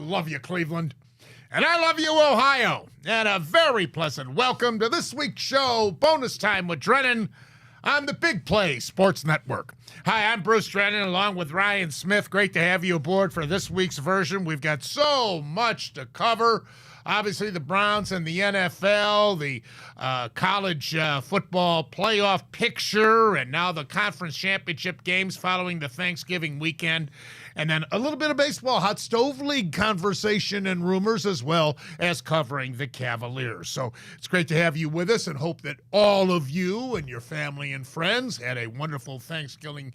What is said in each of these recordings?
love you, Cleveland. And I love you, Ohio. And a very pleasant welcome to this week's show, Bonus Time with Drennan, on the Big Play Sports Network. Hi, I'm Bruce Drennan, along with Ryan Smith. Great to have you aboard for this week's version. We've got so much to cover. Obviously, the Browns and the NFL, the college football playoff picture, and now the conference championship games following the Thanksgiving weekend. And then a little bit of baseball, hot stove league conversation and rumors, as well as covering the Cavaliers. So it's great to have you with us, and hope that all of you and your family and friends had a wonderful Thanksgiving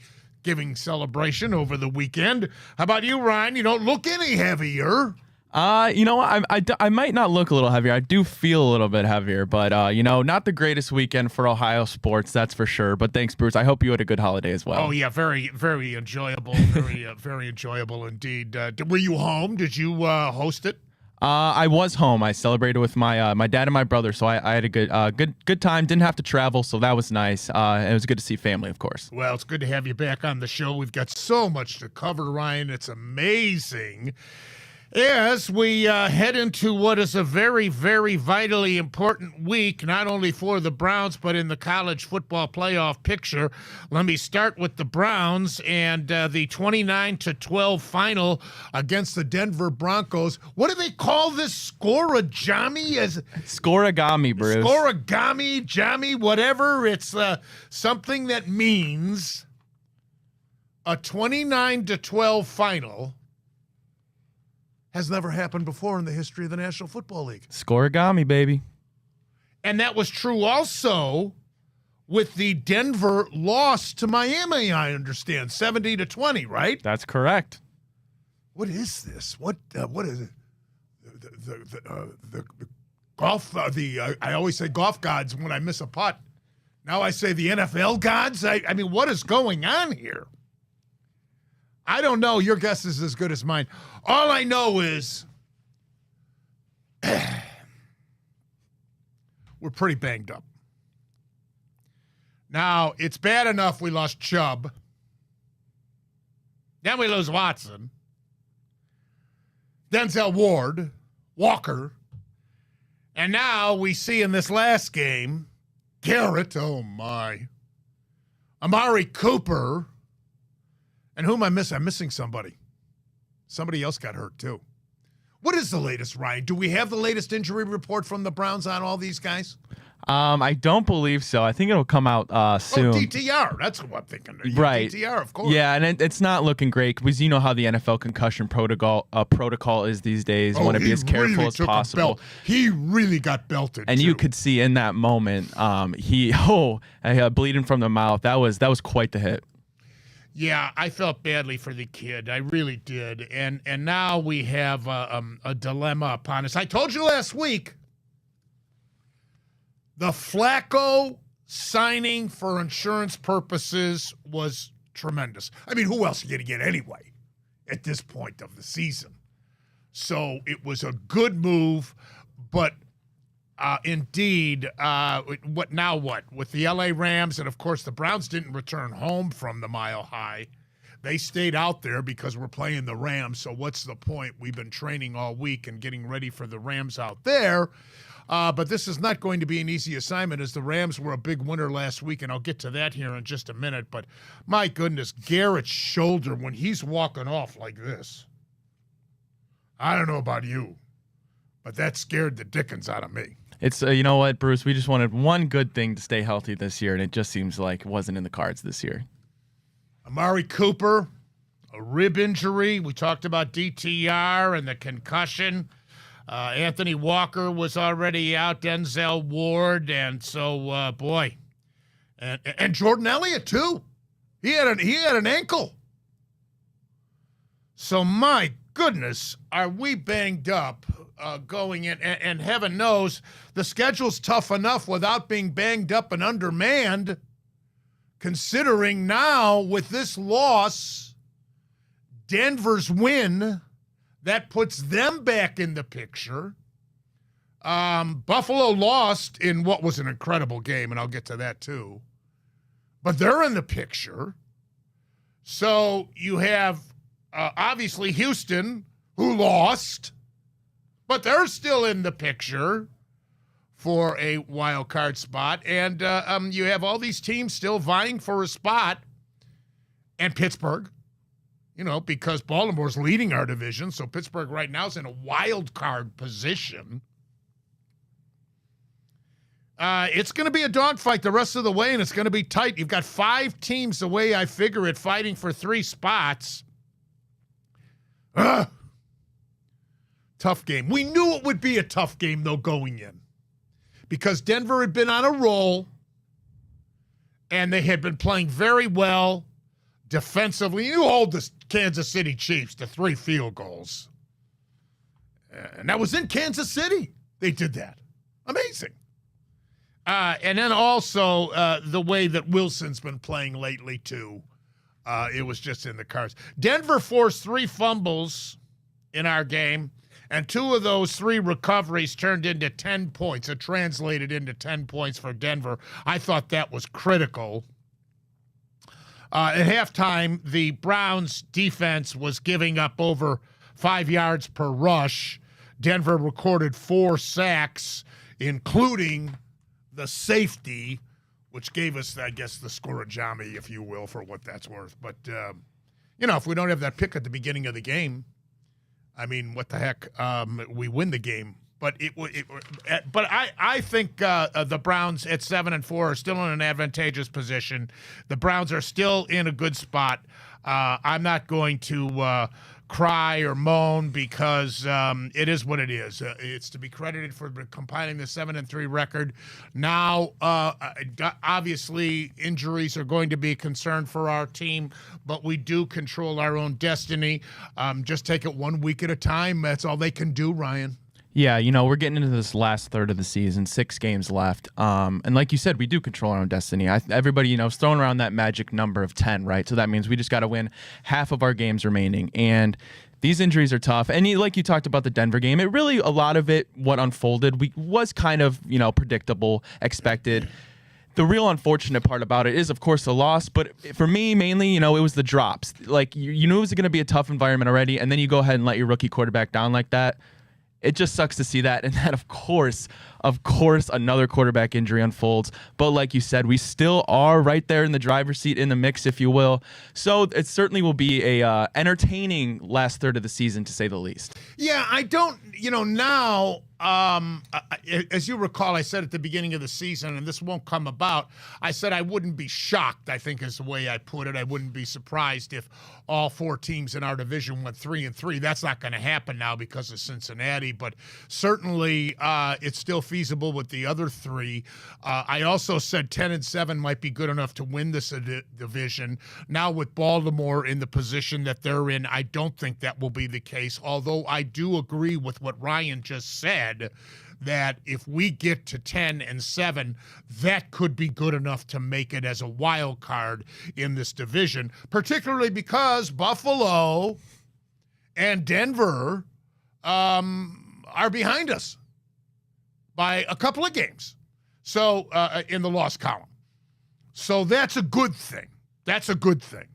celebration over the weekend. How about you, Ryan? You don't look any heavier. I might not look a little heavier. I do feel a little bit heavier, but, not the greatest weekend for Ohio sports, that's for sure. But thanks, Bruce. I hope you had a good holiday as well. Oh, yeah, very, very enjoyable. Very enjoyable indeed. Were you home? Did you host it? I was home. I celebrated with my dad and my brother, so I had a good time. Didn't have to travel, so that was nice. And it was good to see family, of course. Well, it's good to have you back on the show. We've got so much to cover, Ryan. It's amazing. As we head into what is a very, very vitally important week, not only for the Browns, but in the college football playoff picture. Let me start with the Browns and the 29-12 final against the Denver Broncos. What do they call this? Scorigami? Scorigami, Bruce. Scorigami, Jami, whatever. It's something that means a 29-12 final has never happened before in the history of the National Football League. Scorigami, baby. And that was true also with the Denver loss to Miami, I understand, 70-20, right? That's correct. What is this? What is it? The golf, I always say golf gods when I miss a putt. Now I say the NFL gods? I mean, what is going on here? I don't know. Your guess is as good as mine. All I know is we're pretty banged up. Now, it's bad enough we lost Chubb. Then we lose Watson. Denzel Ward, Walker. And now we see in this last game, Garrett, oh my, Amari Cooper. And who am I missing? I'm missing somebody. Somebody else got hurt, too. What is the latest, Ryan? Do we have the latest injury report from the Browns on all these guys? I don't believe so. I think it'll come out soon. Oh, DTR. That's what I'm thinking. Right. DTR, of course. Yeah, and it's not looking great because you know how the NFL concussion protocol is these days. Want to be as careful as possible. He really got belted, and too. You could see in that moment, bleeding from the mouth. That was quite the hit. Yeah, I felt badly for the kid. I really did. And now we have a dilemma upon us. I told you last week, the Flacco signing for insurance purposes was tremendous. I mean, who else are you going to get anyway at this point of the season? So it was a good move, but indeed, what now? What with the LA Rams, and of course the Browns didn't return home from the Mile High. They stayed out there because we're playing the Rams. So what's the point? We've been training all week and getting ready for the Rams out there. But this is not going to be an easy assignment, as the Rams were a big winner last week, and I'll get to that here in just a minute. But my goodness, Garrett's shoulder when he's walking off like this. I don't know about you, but that scared the dickens out of me. It's you know what, Bruce? We just wanted one good thing to stay healthy this year, and it just seems like it wasn't in the cards this year. Amari Cooper, a rib injury. We talked about DTR and the concussion. Anthony Walker was already out. Denzel Ward, and so boy, and Jordan Elliott too. He had an ankle. So my goodness, are we banged up? Going in, and heaven knows the schedule's tough enough without being banged up and undermanned, considering now with this loss, Denver's win, that puts them back in the picture. Buffalo lost in what was an incredible game, and I'll get to that too. But they're in the picture. So you have obviously Houston, who lost, but they're still in the picture for a wild card spot. And you have all these teams still vying for a spot, and Pittsburgh, because Baltimore's leading our division, so Pittsburgh right now is in a wild card position. It's going to be a dogfight the rest of the way, and it's going to be tight. You've got 5 teams, the way I figure it, fighting for 3 spots. Tough game. We knew it would be a tough game, though, going in, because Denver had been on a roll, and they had been playing very well defensively. You hold the Kansas City Chiefs to 3 field goals. And that was in Kansas City. They did that. Amazing. And then also the way that Wilson's been playing lately, too. It was just in the cards. Denver forced 3 fumbles in our game, and 2 of those 3 recoveries turned into 10 points. It translated into 10 points for Denver. I thought that was critical. At halftime, the Browns' defense was giving up over 5 yards per rush. Denver recorded 4 sacks, including the safety, which gave us, I guess, the scorajami, if you will, for what that's worth. But, if we don't have that pick at the beginning of the game, I mean, what the heck? We win the game. But I think the Browns at 7-4 are still in an advantageous position. The Browns are still in a good spot. I'm not going to cry or moan because it is what it is. It's to be credited for compiling the 7-3 record. Now, obviously, injuries are going to be a concern for our team, but we do control our own destiny. Just take it 1 week at a time. That's all they can do, Ryan. Yeah, we're getting into this last third of the season, 6 games left. And like you said, we do control our own destiny. Everybody, is throwing around that magic number of 10, right? So that means we just got to win half of our games remaining. And these injuries are tough. And like you talked about the Denver game, it really, a lot of it, what unfolded, was kind of, predictable, expected. The real unfortunate part about it is, of course, the loss. But for me, mainly, it was the drops. Like, you knew it was going to be a tough environment already, and then you go ahead and let your rookie quarterback down like that. It just sucks to see that. And then, of course, another quarterback injury unfolds. But like you said, we still are right there in the driver's seat, in the mix, if you will. So it certainly will be a entertaining last third of the season, to say the least. Yeah, I don't, now, as you recall, I said at the beginning of the season, and this won't come about, I said I wouldn't be shocked, I think is the way I put it. I wouldn't be surprised if all 4 teams in our division went 3-3. That's not going to happen now because of Cincinnati, but certainly it's still feasible with the other 3. I also said 10-7 might be good enough to win this division. Now with Baltimore in the position that they're in, I don't think that will be the case, although I do agree with what Ryan just said, that if we get to 10-7, that could be good enough to make it as a wild card in this division, particularly because Buffalo and Denver are behind us by a couple of games. So in the loss column. So that's a good thing. That's a good thing.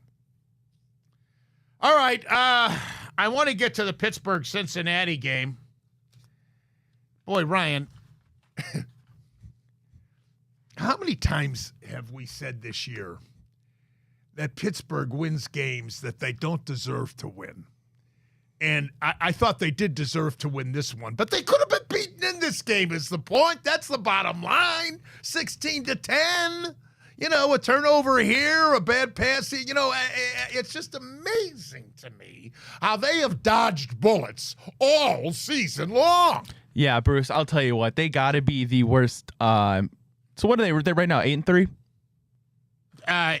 All right. I want to get to the Pittsburgh-Cincinnati game. Boy, Ryan, how many times have we said this year that Pittsburgh wins games that they don't deserve to win? And I thought they did deserve to win this one, but they could have been beaten in this game is the point. That's the bottom line. 16-10, a turnover here, a bad pass. It's just amazing to me how they have dodged bullets all season long. Yeah, Bruce, I'll tell you what, they got to be the worst. So what are they right now, 8-3?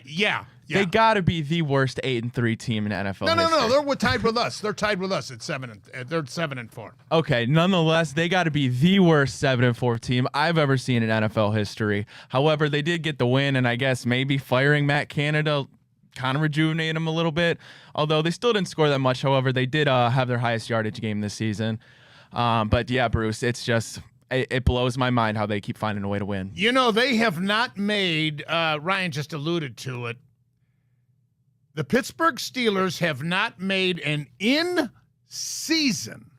Yeah. They got to be the worst 8-3 team in NFL history. No. They're tied with us. They're tied with us at 7. They're 7-4. Okay, nonetheless, they got to be the worst 7-4 team I've ever seen in NFL history. However, they did get the win, and I guess maybe firing Matt Canada kind of rejuvenated them a little bit. Although they still didn't score that much. However, they did have their highest yardage game this season. But yeah, Bruce, it's just. It blows my mind how they keep finding a way to win. They have not made, Ryan just alluded to it, the Pittsburgh Steelers have not made an in season,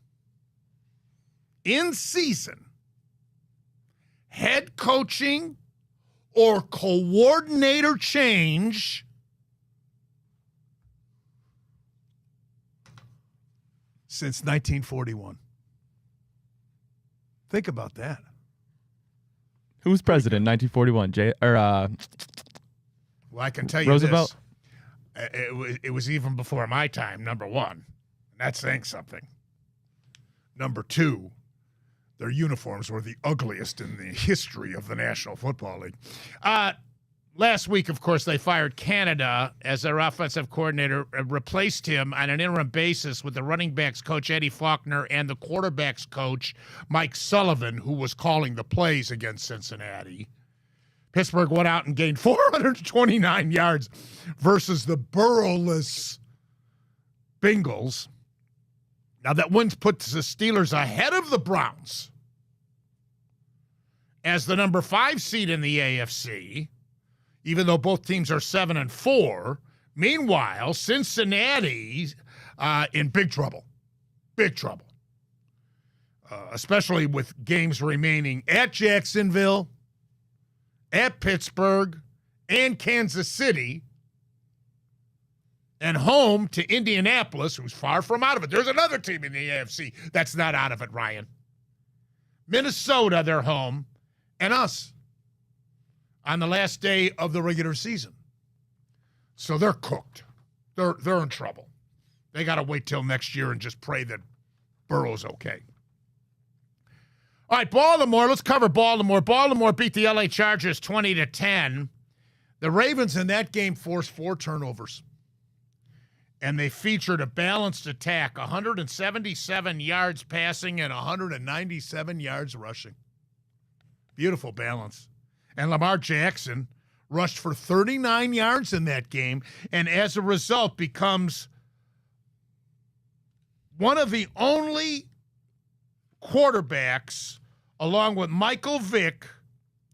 in season, head coaching or coordinator change since 1941. Think about that. Who was president in 1941? Well, I can tell you Roosevelt? This. It was even before my time, number one. And that's saying something. Number two, their uniforms were the ugliest in the history of the National Football League. Last week, of course, they fired Canada as their offensive coordinator, replaced him on an interim basis with the running backs coach, Eddie Faulkner, and the quarterbacks coach, Mike Sullivan, who was calling the plays against Cincinnati. Pittsburgh went out and gained 429 yards versus the Burrow-less Bengals. Now, that win puts the Steelers ahead of the Browns as the number 5 seed in the AFC, even though both teams are 7-4. Meanwhile, Cincinnati in big trouble, especially with games remaining at Jacksonville, at Pittsburgh, and Kansas City, and home to Indianapolis, who's far from out of it. There's another team in the AFC that's not out of it, Ryan. Minnesota, they're home, and us on the last day of the regular season. So they're cooked. They're in trouble. They got to wait till next year and just pray that Burrow's okay. All right, Baltimore. Let's cover Baltimore. Baltimore beat the LA Chargers 20-10. The Ravens in that game forced 4 turnovers. And they featured a balanced attack, 177 yards passing and 197 yards rushing. Beautiful balance. And Lamar Jackson rushed for 39 yards in that game, and as a result becomes one of the only quarterbacks, along with Michael Vick,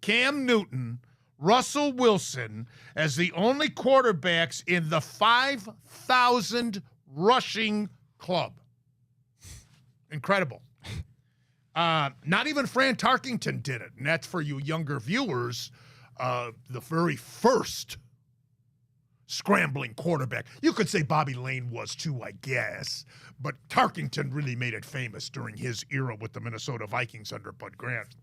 Cam Newton, Russell Wilson, as the only quarterbacks in the 5,000 rushing club. Incredible. Not even Fran Tarkington did it, and that's for you younger viewers, the very first scrambling quarterback. You could say Bobby Lane was too, I guess, but Tarkington really made it famous during his era with the Minnesota Vikings under Bud Grant.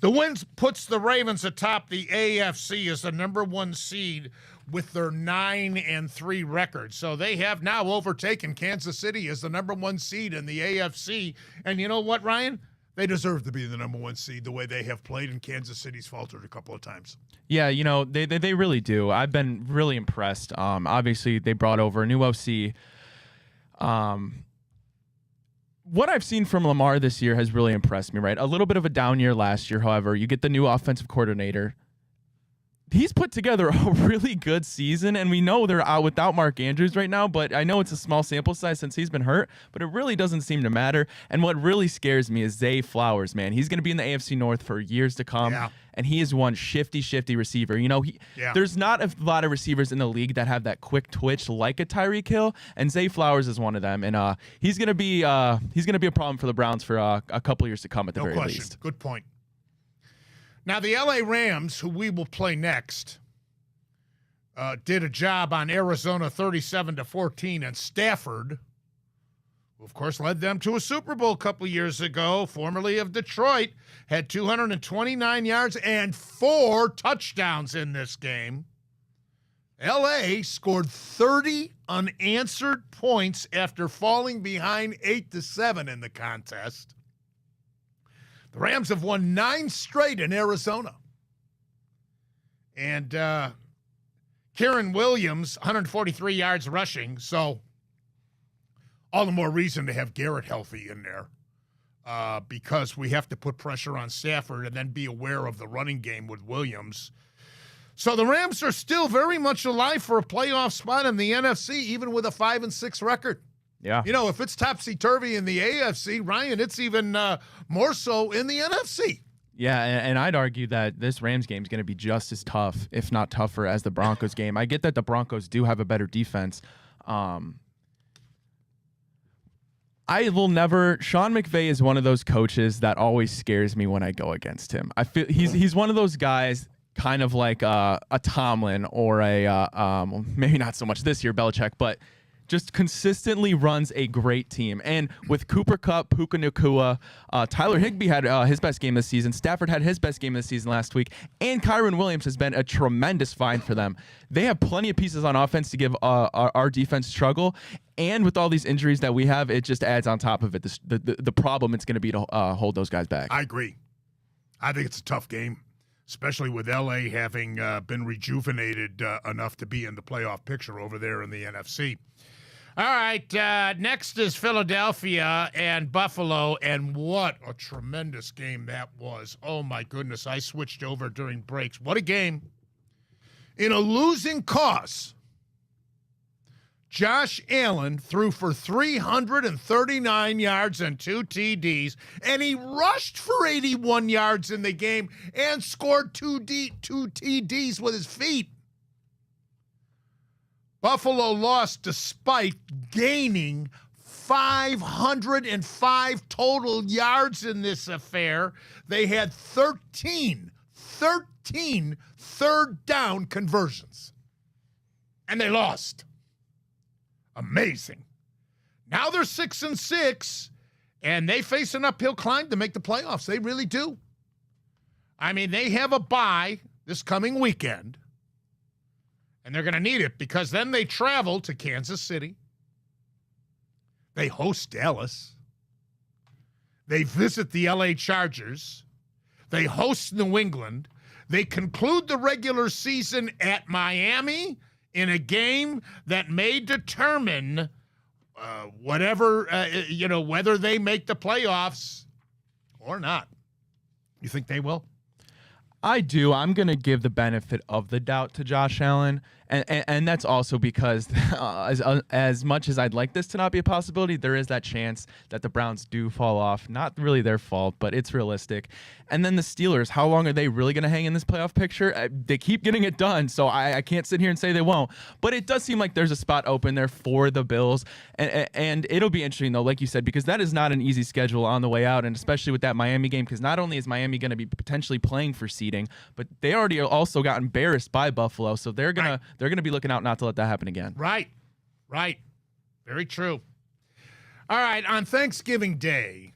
The win puts the Ravens atop the AFC as the number 1 seed with their 9-3 record. So they have now overtaken Kansas City as the number 1 seed in the AFC. And you know what, Ryan? They deserve to be the number 1 seed the way they have played, and Kansas City's faltered a couple of times. Yeah, you know, they really do. I've been really impressed. Obviously, they brought over a new OC. What I've seen from Lamar this year has really impressed me, right? A little bit of a down year last year, however. You get the new offensive coordinator. He's put together a really good season, and we know they're out without Mark Andrews right now, but I know it's a small sample size since he's been hurt, but it really doesn't seem to matter. And what really scares me is Zay Flowers, man. He's going to be in the AFC North for years to come, and he is one shifty receiver. You know, there's not a lot of receivers in the league that have that quick twitch like a Tyreek Hill, and Zay Flowers is one of them. And he's going to be a problem for the Browns for a couple years to come at the very least. Good point. Now, the LA Rams, who we will play next, did a job on Arizona 37-14, and Stafford, who of course led them to a Super Bowl a couple years ago, formerly of Detroit, had 229 yards and 4 touchdowns in this game. LA scored 30 unanswered points after falling behind 8-7 in the contest. The Rams have won 9 straight in Arizona. And Kieran Williams, 143 yards rushing, so all the more reason to have Garrett healthy in there because we have to put pressure on Stafford and then be aware of the running game with Williams. So the Rams are still very much alive for a playoff spot in the NFC, even with a 5-6 record. Yeah. You know, if it's topsy-turvy in the AFC, Ryan, it's even more so in the NFC. Yeah, and I'd argue that this Rams game is going to be just as tough, if not tougher, as the Broncos game. I get that the Broncos do have a better defense. I will never. Sean McVay is one of those coaches that always scares me when I go against him. I feel he's one of those guys, kind of like a Tomlin or a maybe not so much this year, Belichick, but just consistently runs a great team. And with Cooper Kupp, Puka Nacua, Tyler Higbee had his best game this season. Stafford had his best game this season last week. And Kyron Williams has been a tremendous find for them. They have plenty of pieces on offense to give our defense trouble. And with all these injuries that we have, it just adds on top of it the problem it's going to be to hold those guys back. I agree. I think it's a tough game, especially with LA having been rejuvenated enough to be in the playoff picture over there in the NFC. All right, next is Philadelphia and Buffalo, and what a tremendous game that was. Oh, my goodness, I switched over during breaks. What a game. In a losing cause, Josh Allen threw for 339 yards and 2 TDs, and he rushed for 81 yards in the game and scored 2 TDs with his feet. Buffalo lost despite gaining 505 total yards in this affair. They had 13 third down conversions. And they lost. Amazing. Now they're 6-6, and they face an uphill climb to make the playoffs. They really do. I mean, they have a bye this coming weekend. And they're going to need it because then they travel to Kansas City. They host Dallas. They visit the LA Chargers. They host New England. They conclude the regular season at Miami in a game that may determine whether they make the playoffs or not. You think they will? I do. I'm going to give the benefit of the doubt to Josh Allen. And that's also because as much as I'd like this to not be a possibility, there is that chance that the Browns do fall off. Not really their fault, but it's realistic. And then the Steelers, how long are they really going to hang in this playoff picture? They keep getting it done, so I can't sit here and say they won't. But it does seem like there's a spot open there for the Bills. And it'll be interesting, though, like you said, because that is not an easy schedule on the way out, and especially with that Miami game, because not only is Miami going to be potentially playing for seeding, but they already also got embarrassed by Buffalo, so they're going to they're going to be looking out not to let that happen again. Right. Very true. All right, on Thanksgiving Day,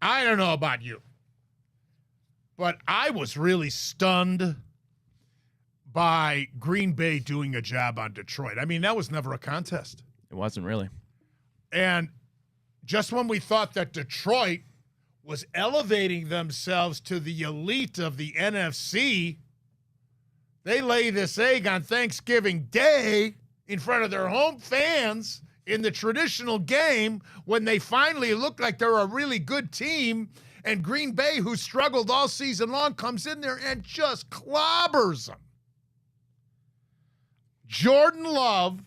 I don't know about you, but I was really stunned by Green Bay doing a job on Detroit. I mean, that was never a contest. It wasn't really. And just when we thought that Detroit was elevating themselves to the elite of the NFC, they lay this egg on Thanksgiving Day in front of their home fans in the traditional game when they finally look like they're a really good team. And Green Bay, who struggled all season long, comes in there and just clobbers them. Jordan Love,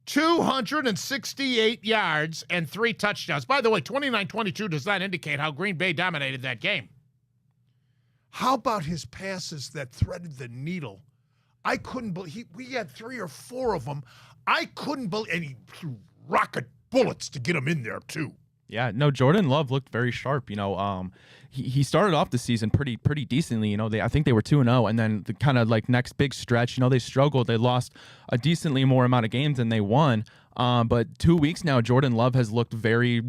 268 yards and 3 touchdowns. By the way, 29-22 does not indicate how Green Bay dominated that game. How about his passes that threaded the needle? I couldn't believe we had 3 or 4 of them. I couldn't believe, and he threw rocket bullets to get them in there too. Yeah, no, Jordan Love looked very sharp. He started off the season pretty decently. I think they were 2-0, and then the kind of like next big stretch, they struggled. They lost a decently more amount of games than they won. But 2 weeks now, Jordan Love has looked very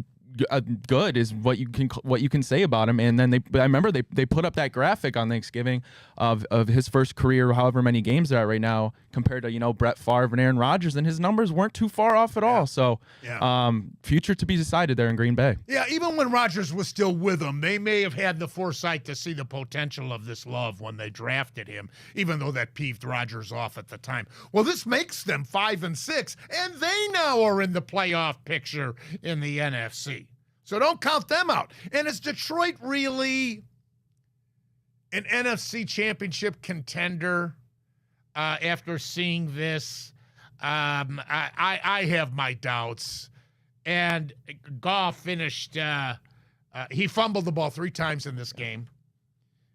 good is what you can say about him. And then I remember they put up that graphic on Thanksgiving of his first career, however many games they're at right now, compared to Brett Favre and Aaron Rodgers, and his numbers weren't too far off at all. So future to be decided there in Green Bay. Yeah, even when Rodgers was still with them, they may have had the foresight to see the potential of this Love when they drafted him, even though that peeved Rodgers off at the time. Well, this makes them 5-6, and they now are in the playoff picture in the NFC. So don't count them out. And is Detroit really an NFC championship contender after seeing this? I have my doubts. And Goff finished, he fumbled the ball 3 times in this game.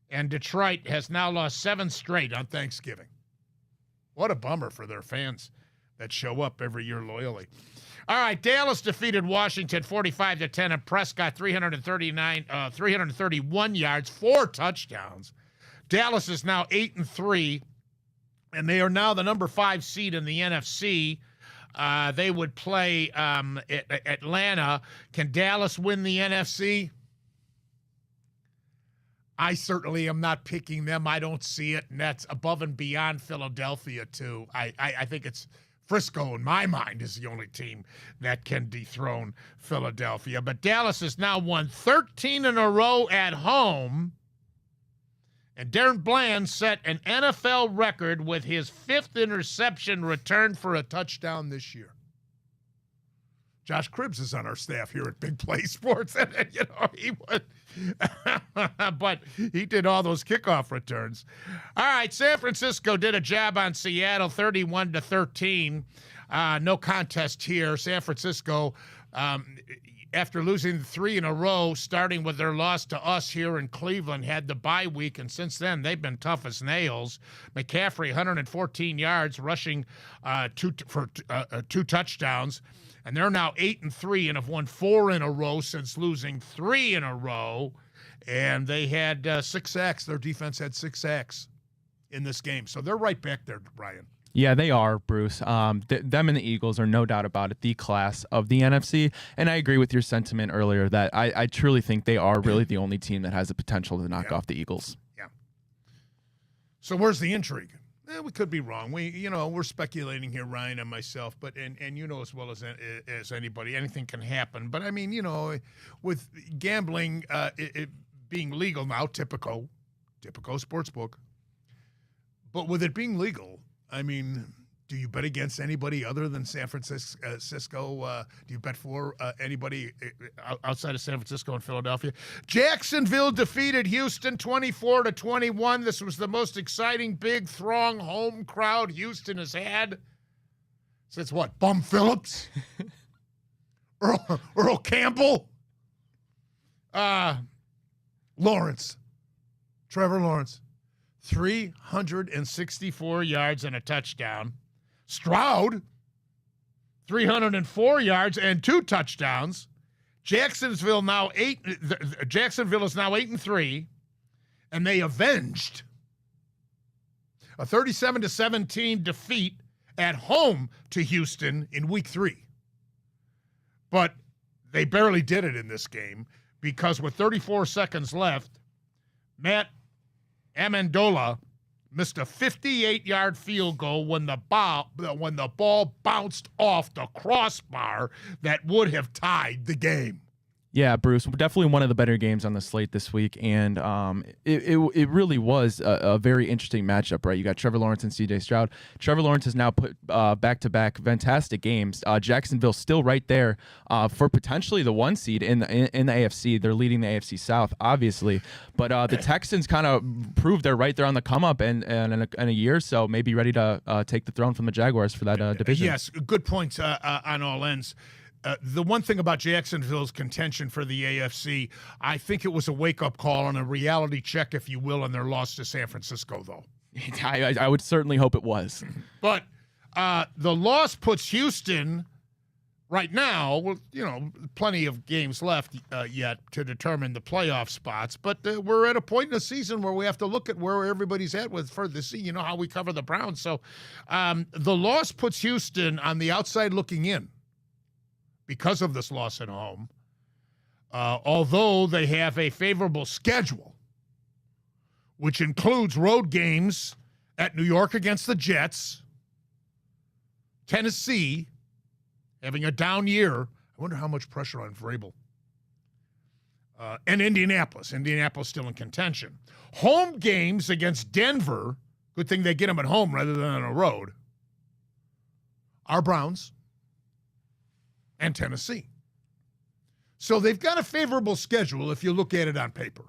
And Detroit has now lost 7 straight on Thanksgiving. What a bummer for their fans. that show up every year loyally. All right, Dallas defeated Washington 45-10, and Prescott 331 yards, 4 touchdowns. Dallas is now 8-3, and they are now the number 5 seed in the NFC. They would play Atlanta. Can Dallas win the NFC? I certainly am not picking them. I don't see it, and that's above and beyond Philadelphia, too. I think it's Frisco, in my mind, is the only team that can dethrone Philadelphia. But Dallas has now won 13 in a row at home. And Darren Bland set an NFL record with his 5th interception return for a touchdown this year. Josh Cribbs is on our staff here at Big Play Sports, and he would, but he did all those kickoff returns. All right, San Francisco did a job on Seattle, 31-13. No contest here. San Francisco, after losing 3 in a row, starting with their loss to us here in Cleveland, had the bye week, and since then they've been tough as nails. McCaffrey, 114 yards, rushing for 2 touchdowns, and they're now 8-3 and have won 4 in a row since losing 3 in a row. And they had 6 sacks. Their defense had 6 sacks in this game, so they're right back there, Brian. Yeah, they are, Bruce. Them and the Eagles are no doubt about it the class of the NFC. And I agree with your sentiment earlier that I truly think they are really the only team that has the potential to knock off the Eagles. Yeah. So where's the intrigue? We could be wrong. We're speculating here, Ryan and myself, but and you know as well as anybody, anything can happen. But I mean, with gambling it being legal now, typical sports book. But with it being legal, I mean, do you bet against anybody other than San Francisco? Do you bet for anybody outside of San Francisco and Philadelphia? Jacksonville defeated Houston 24-21. This was the most exciting, big, throng home crowd Houston has had since what? Bum Phillips? Earl Campbell? Trevor Lawrence. 364 yards and a touchdown. Stroud, 304 yards and 2 touchdowns. Jacksonville is now 8-3, and they avenged a 37-17 defeat at home to Houston in Week 3. But they barely did it in this game because with 34 seconds left, Matt Amendola missed a 58-yard field goal when the ball bounced off the crossbar that would have tied the game. Yeah, Bruce, definitely one of the better games on the slate this week, and it really was a very interesting matchup, right? You got Trevor Lawrence and C.J. Stroud. Trevor Lawrence has now put back-to-back fantastic games. Jacksonville still right there for potentially the 1 seed in the AFC. They're leading the AFC South, obviously, but the Texans kind of proved they're right there on the come-up, and in a year or so, maybe ready to take the throne from the Jaguars for that division. Yes, good points on all ends. The one thing about Jacksonville's contention for the AFC, I think it was a wake-up call and a reality check, if you will, on their loss to San Francisco, though. I would certainly hope it was. But the loss puts Houston right now, with plenty of games left yet to determine the playoff spots. But we're at a point in the season where we have to look at where everybody's at for the season. You know how we cover the Browns. So the loss puts Houston on the outside looking in because of this loss at home, although they have a favorable schedule, which includes road games at New York against the Jets, Tennessee, having a down year. I wonder how much pressure on Vrabel. And Indianapolis. Indianapolis still in contention. Home games against Denver, good thing they get them at home rather than on the road, are Browns and Tennessee. So they've got a favorable schedule if you look at it on paper.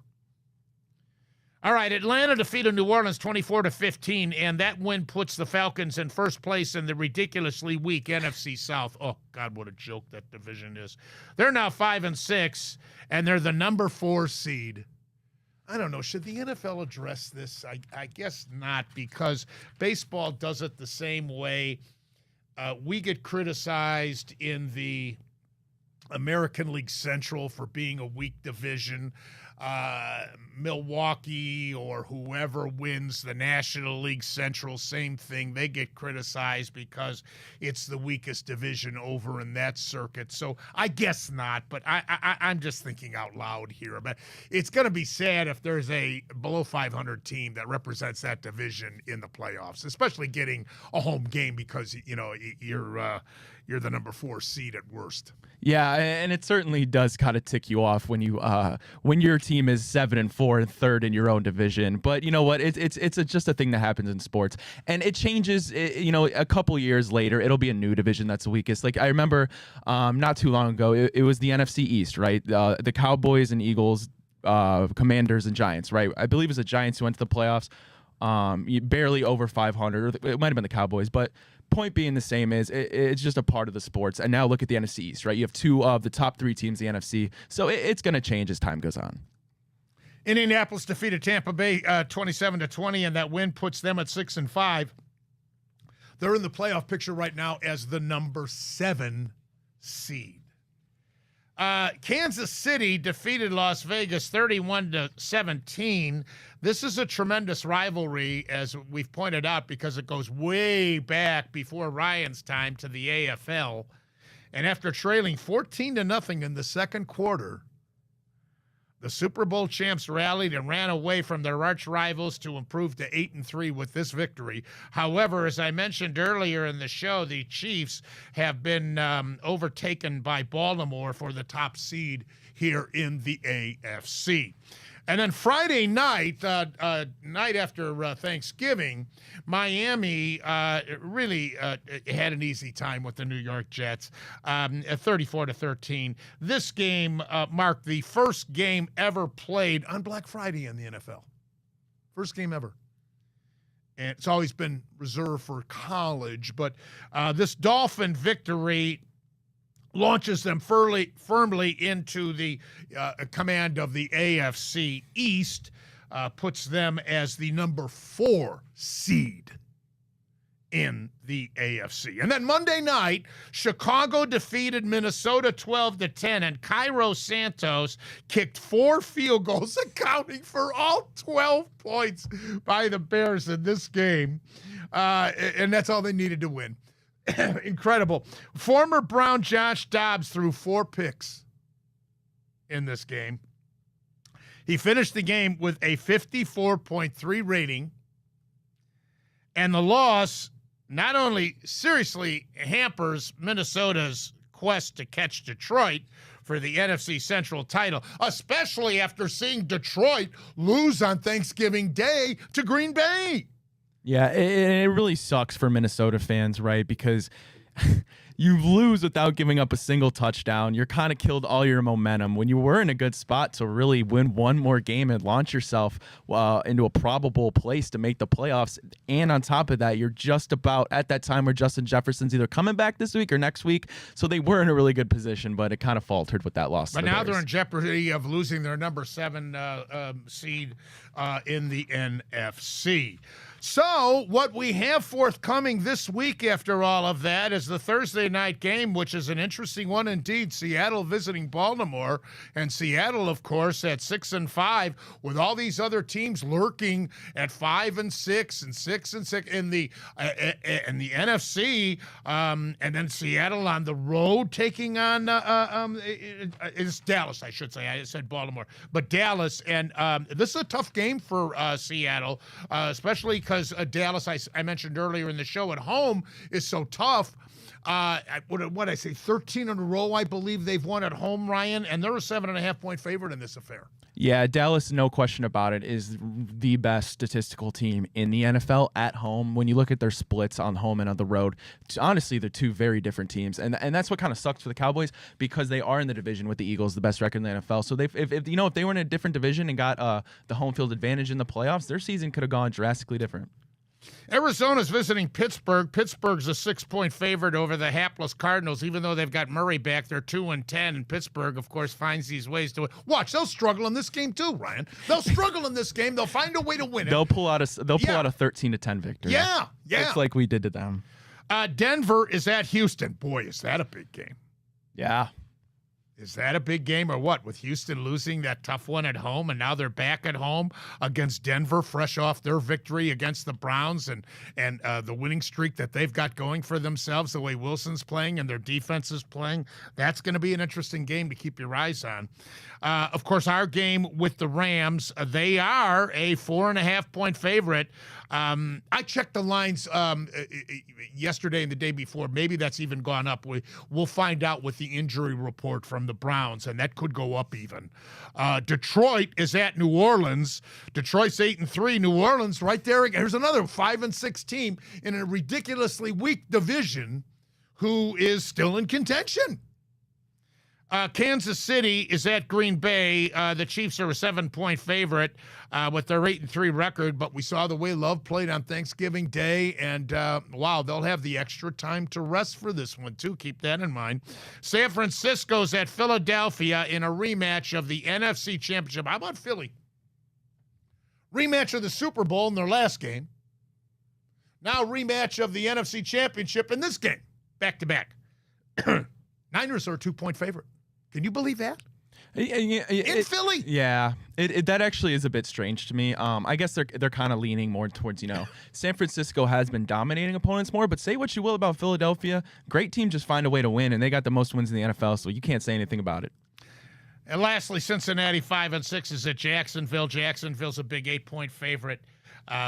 All right, Atlanta defeated New Orleans 24-15, and that win puts the Falcons in first place in the ridiculously weak NFC South. Oh, God, what a joke that division is. They're now 5-6, and they're the number 4 seed. I don't know. Should the NFL address this? I guess not, because baseball does it the same way. we get criticized in the American League Central for being a weak division. Milwaukee or whoever wins the National League Central, same thing. They get criticized because it's the weakest division over in that circuit. So I guess not, but I'm just thinking out loud here. But it's going to be sad if there's a below 500 team that represents that division in the playoffs, especially getting a home game because, you know, you're the number 4 seed at worst. Yeah, and it certainly does kind of tick you off when you when your team is 7-4 and third in your own division. But you know what? It's just a thing that happens in sports, and it changes. You know, a couple years later, it'll be a new division that's the weakest. Like I remember, not too long ago, it was the NFC East, right? The Cowboys and Eagles, Commanders and Giants, right? I believe it was the Giants who went to the playoffs, barely over 500. It might have been the Cowboys, but. Point being the same is it's just a part of the sports. And now look at the NFC East, right? You have 2 of the top 3 teams in the NFC. So it's going to change as time goes on. Indianapolis defeated Tampa Bay 27-20, and that win puts them at 6-5. They're in the playoff picture right now as the number 7 seed. Kansas City defeated Las Vegas 31-17. This is a tremendous rivalry, as we've pointed out, because it goes way back before Ryan's time to the AFL. And after trailing 14-0 in the second quarter, the Super Bowl champs rallied and ran away from their arch rivals to improve to 8-3 with this victory. However, as I mentioned earlier in the show, the Chiefs have been overtaken by Baltimore for the top seed here in the AFC. And then Friday night, night after Thanksgiving, Miami really had an easy time with the New York Jets, 34-13. This game marked the first game ever played on Black Friday in the NFL. First game ever. And it's always been reserved for college, but this Dolphin victory launches them firmly into the command of the AFC East, puts them as the number 4 seed in the AFC. And then Monday night, Chicago defeated Minnesota 12-10, and Cairo Santos kicked 4 field goals, accounting for all 12 points by the Bears in this game. And that's all they needed to win. Incredible. Former Brown Josh Dobbs threw 4 picks in this game. He finished the game with a 54.3 rating, and the loss not only seriously hampers Minnesota's quest to catch Detroit for the NFC Central title, especially after seeing Detroit lose on Thanksgiving Day to Green Bay. Yeah, it really sucks for Minnesota fans, right? Because you lose without giving up a single touchdown. You're kind of killed all your momentum when you were in a good spot to really win one more game and launch yourself into a probable place to make the playoffs. And on top of that, you're just about at that time where Justin Jefferson's either coming back this week or next week. So they were in a really good position, but it kind of faltered with that loss. But now they're in jeopardy of losing their number 7 seed in the NFC. So what we have forthcoming this week after all of that is the Thursday night game, which is an interesting one indeed. Seattle visiting Baltimore, and Seattle, of course, at 6-5, with all these other teams lurking at 5-6 and 6-6 in the NFC, and then Seattle on the road taking on it's Dallas, I should say. I said Baltimore, but Dallas, and this is a tough game for Seattle, especially because Dallas, I mentioned earlier in the show, at home is so tough. What I say, 13 in a row, I believe they've won at home, Ryan, and they're a 7.5-point favorite in this affair. Yeah, Dallas, no question about it, is the best statistical team in the NFL at home. When you look at their splits on home and on the road, honestly, they're 2 very different teams, and that's what kind of sucks for the Cowboys, because they are in the division with the Eagles, the best record in the NFL. So if they were in a different division and got the home field advantage in the playoffs, their season could have gone drastically different. Arizona's visiting Pittsburgh. Pittsburgh's a 6-point favorite over the hapless Cardinals, even though they've got Murray back. They're 2-10, and Pittsburgh, of course, finds these ways to win. Watch, they'll struggle in this game too, Ryan. They'll struggle in this game. They'll find a way to win it. They'll pull out a 13-10 victory. Yeah. It's like we did to them. Denver is at Houston. Boy, is that a big game. Yeah. Is that a big game or what? With Houston losing that tough one at home, and now they're back at home against Denver, fresh off their victory against the Browns and the winning streak that they've got going for themselves, the way Wilson's playing and their defense is playing. That's going to be an interesting game to keep your eyes on. Of course, our game with the Rams, they are a 4.5-point favorite. I checked the lines yesterday and the day before. Maybe that's even gone up. We'll find out with the injury report from the Browns, and that could go up even. Detroit is at New Orleans. Detroit's 8-3. New Orleans right there. Here's another 5-6 team in a ridiculously weak division who is still in contention. Kansas City is at Green Bay. The Chiefs are a 7-point favorite with their 8-3 record, but we saw the way Love played on Thanksgiving Day, and wow, they'll have the extra time to rest for this one, too. Keep that in mind. San Francisco's at Philadelphia in a rematch of the NFC Championship. How about Philly? Rematch of the Super Bowl in their last game. Now rematch of the NFC Championship in this game, back-to-back. Niners are a 2-point favorite. Can you believe that? In Philly? Yeah, that actually is a bit strange to me. I guess they're kind of leaning more towards, San Francisco has been dominating opponents more, but say what you will about Philadelphia, great team just find a way to win, and they got the most wins in the NFL, so you can't say anything about it. And lastly, Cincinnati 5-6 is at Jacksonville. Jacksonville's a big 8-point favorite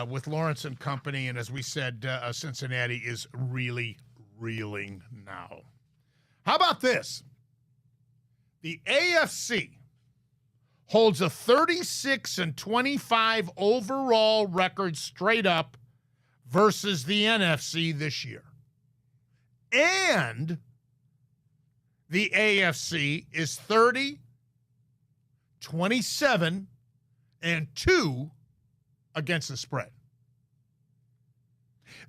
with Lawrence and company, and as we said, Cincinnati is really reeling now. How about this? The AFC holds a 36-25 overall record straight up versus the NFC this year. And the AFC is 30-27-2 against the spread.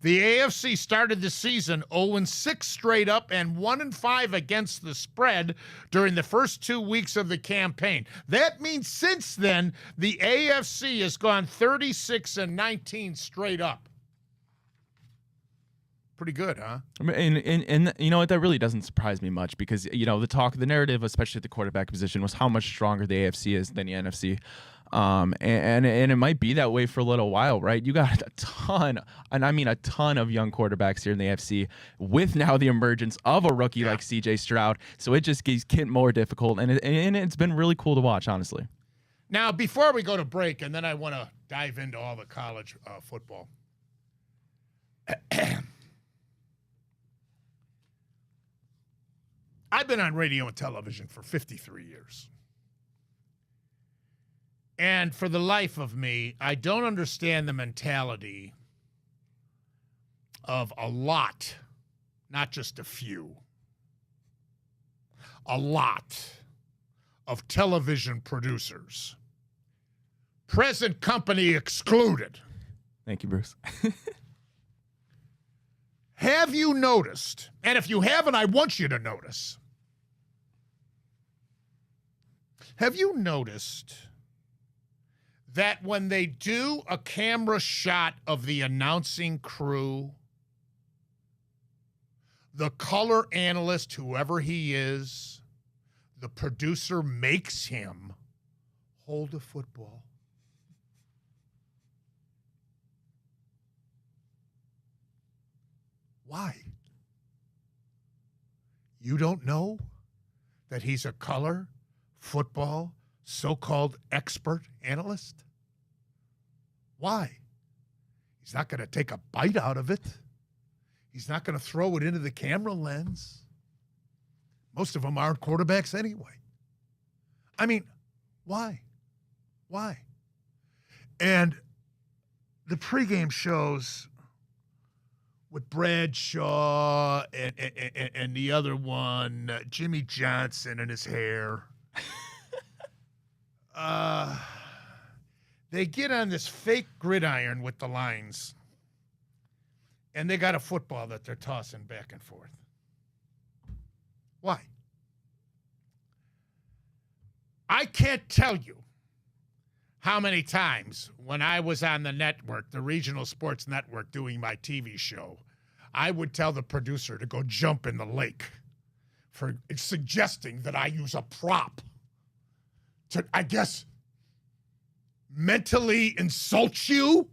The AFC started the season 0-6 straight up and 1-5 against the spread during the first 2 weeks of the campaign. That means since then, the AFC has gone 36-19 straight up. Pretty good, huh? And you know what? That really doesn't surprise me much because, the narrative, especially at the quarterback position, was how much stronger the AFC is than the NFC. And it might be that way for a little while, right? You got a ton, and I mean a ton of young quarterbacks here in the AFC with now the emergence of a rookie like CJ Stroud. So it just gets more difficult, and it's been really cool to watch, honestly. Now, before we go to break, and then I want to dive into all the college football. I've been on radio and television for 53 years. And for the life of me, I don't understand the mentality of a lot, not just a few, a lot of television producers, present company excluded. Thank you, Bruce. Have you noticed, and if you haven't, I want you to notice, have you noticed that when they do a camera shot of the announcing crew, the color analyst, whoever he is, the producer makes him hold a football? Why? You don't know that he's a color football so-called expert analyst? Why? He's not going to take a bite out of it. He's not going to throw it into the camera lens. Most of them aren't quarterbacks anyway. I mean, why? Why? And the pregame shows with Bradshaw and the other one, Jimmy Johnson and his hair. They get on this fake gridiron with the lines, and they got a football that they're tossing back and forth. Why? I can't tell you how many times when I was on the network, the regional sports network, doing my TV show, I would tell the producer to go jump in the lake for suggesting that I use a prop to, I guess, mentally insult you.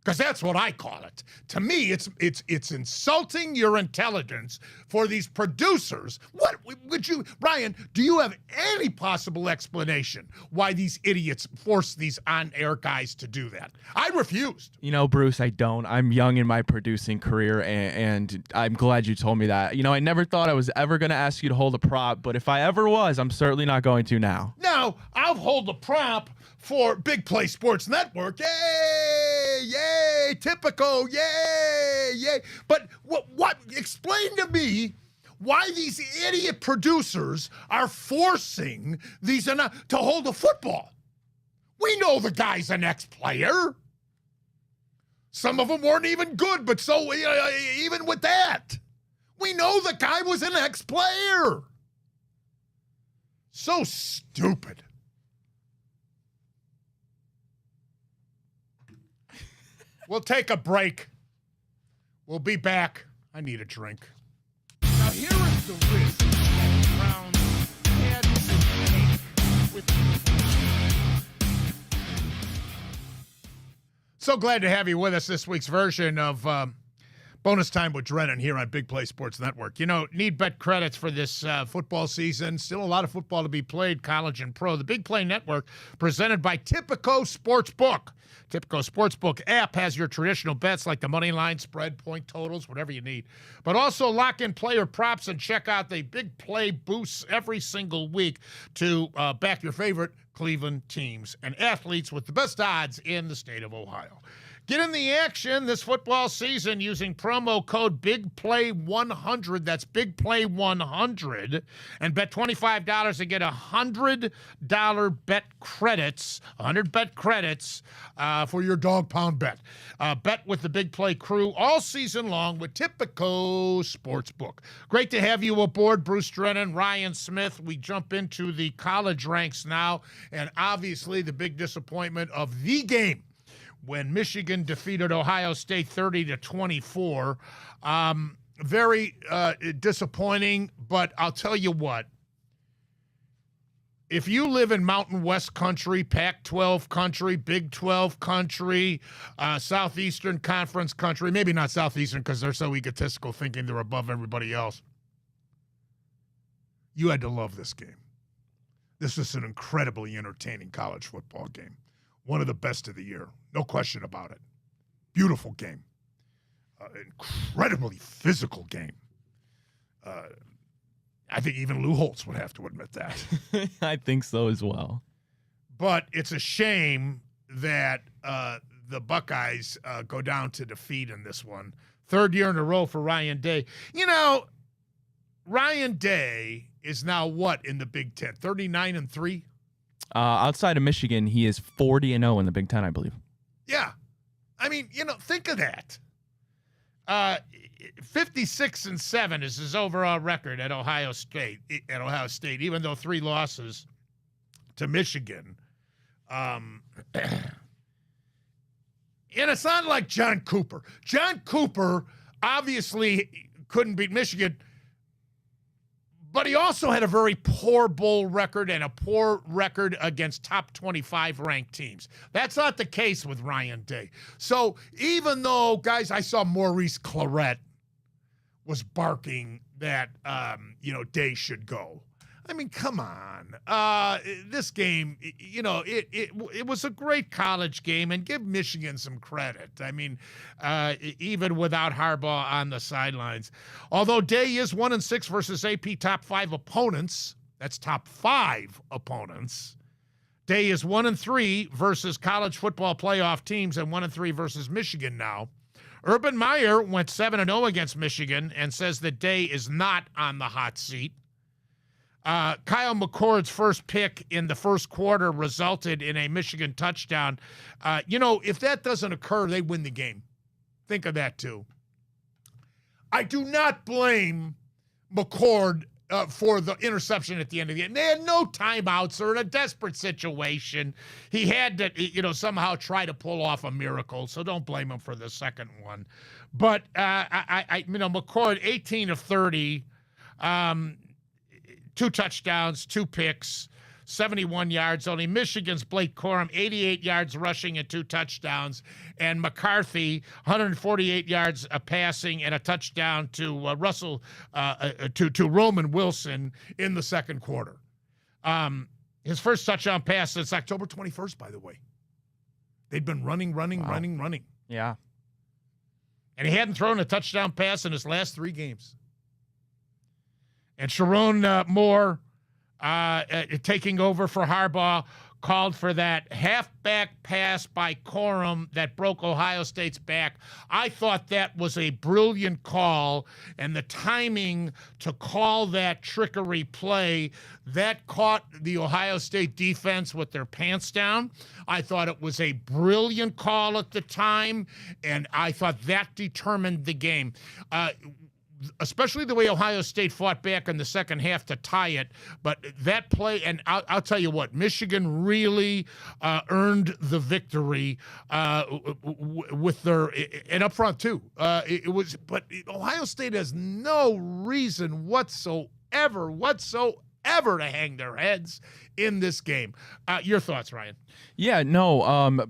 Because that's what I call it. To me, it's insulting your intelligence for these producers. What would you, Ryan, do you have any possible explanation why these idiots force these on-air guys to do that? I refused. You know, Bruce, I don't. I'm young in my producing career, and I'm glad you told me that. You know, I never thought I was ever going to ask you to hold a prop, but if I ever was, I'm certainly not going to now. Now, I'll hold a prop for Big Play Sports Network. Yay! Yay! Typical! Yay! Yay! But what? Explain to me why these idiot producers are forcing these to hold a football. We know the guy's an ex-player. Some of them weren't even good, but so even with that, we know the guy was an ex-player. So stupid. We'll take a break. We'll be back. I need a drink. Now here is the risk that Brown had to take with So glad to have you with us this week's version of Bonus Time with Drennan here on Big Play Sports Network. You know, need bet credits for this football season. Still a lot of football to be played, college and pro. The Big Play Network, presented by Tipico Sportsbook. Tipico Sportsbook app has your traditional bets like the money line, spread, point totals, whatever you need. But also lock in player props and check out the Big Play boosts every single week to back your favorite Cleveland teams and athletes with the best odds in the state of Ohio. Get in the action this football season using promo code BIGPLAY100. That's BIGPLAY100. And bet $25 and get $100 bet credits, 100 bet credits for your dog pound bet. Bet with the Big Play crew all season long with Tipico Sportsbook. Great to have you aboard, Bruce Drennan, Ryan Smith. We jump into the college ranks now, and obviously the big disappointment of the game when Michigan defeated Ohio State 30-24. Very disappointing, but I'll tell you what. If you live in Mountain West country, Pac-12 country, Big 12 country, Southeastern Conference country, maybe not Southeastern because they're so egotistical thinking they're above everybody else, you had to love this game. This is an incredibly entertaining college football game. One of the best of the year. No question about it. Beautiful game. Incredibly physical game. I think even Lou Holtz would have to admit that. I think so as well. But it's a shame that the Buckeyes go down to defeat in this one. Third year in a row for Ryan Day. You know, Ryan Day is now what in the Big Ten? 39-3? Outside of Michigan, he is 40-0 in the Big Ten, I believe. Yeah. I mean, you know, think of that. 56-7 is his overall record at Ohio State, even though 3 losses to Michigan. And it's not like John Cooper. John Cooper obviously couldn't beat Michigan, but he also had a very poor bowl record and a poor record against top 25 ranked teams. That's not the case with Ryan Day. So even though, guys, I saw Maurice Claret was barking that, Day should go. I mean, come on. This game, it was a great college game, and give Michigan some credit. I mean, even without Harbaugh on the sidelines. Although Day is 1-6 versus AP top 5 opponents, that's top 5 opponents. Day is 1-3 versus college football playoff teams and 1-3 versus Michigan now. Urban Meyer went 7-0 against Michigan and says that Day is not on the hot seat. Kyle McCord's first pick in the first quarter resulted in a Michigan touchdown. If that doesn't occur, they win the game. Think of that, too. I do not blame McCord for the interception at the end of the game. They had no timeouts. They're in a desperate situation. He had to, somehow try to pull off a miracle. So don't blame him for the second one. But McCord, 18 of 30, 2 touchdowns, 2 picks, 71 yards only. Michigan's Blake Corum, 88 yards rushing and 2 touchdowns. And McCarthy, 148 yards passing and a touchdown to to Roman Wilson in the second quarter. His first touchdown pass since October 21st, by the way. They'd been running. Yeah. And he hadn't thrown a touchdown pass in his last 3 games. And Sharon Moore, taking over for Harbaugh, called for that halfback pass by Corum that broke Ohio State's back. I thought that was a brilliant call, and the timing to call that trickery play, that caught the Ohio State defense with their pants down. I thought it was a brilliant call at the time, and I thought that determined the game. Especially the way Ohio State fought back in the second half to tie it. But that play, and I'll tell you what, Michigan really earned the victory with their, and up front too. But Ohio State has no reason whatsoever to hang their heads in this game. Your thoughts, Ryan? Yeah, no,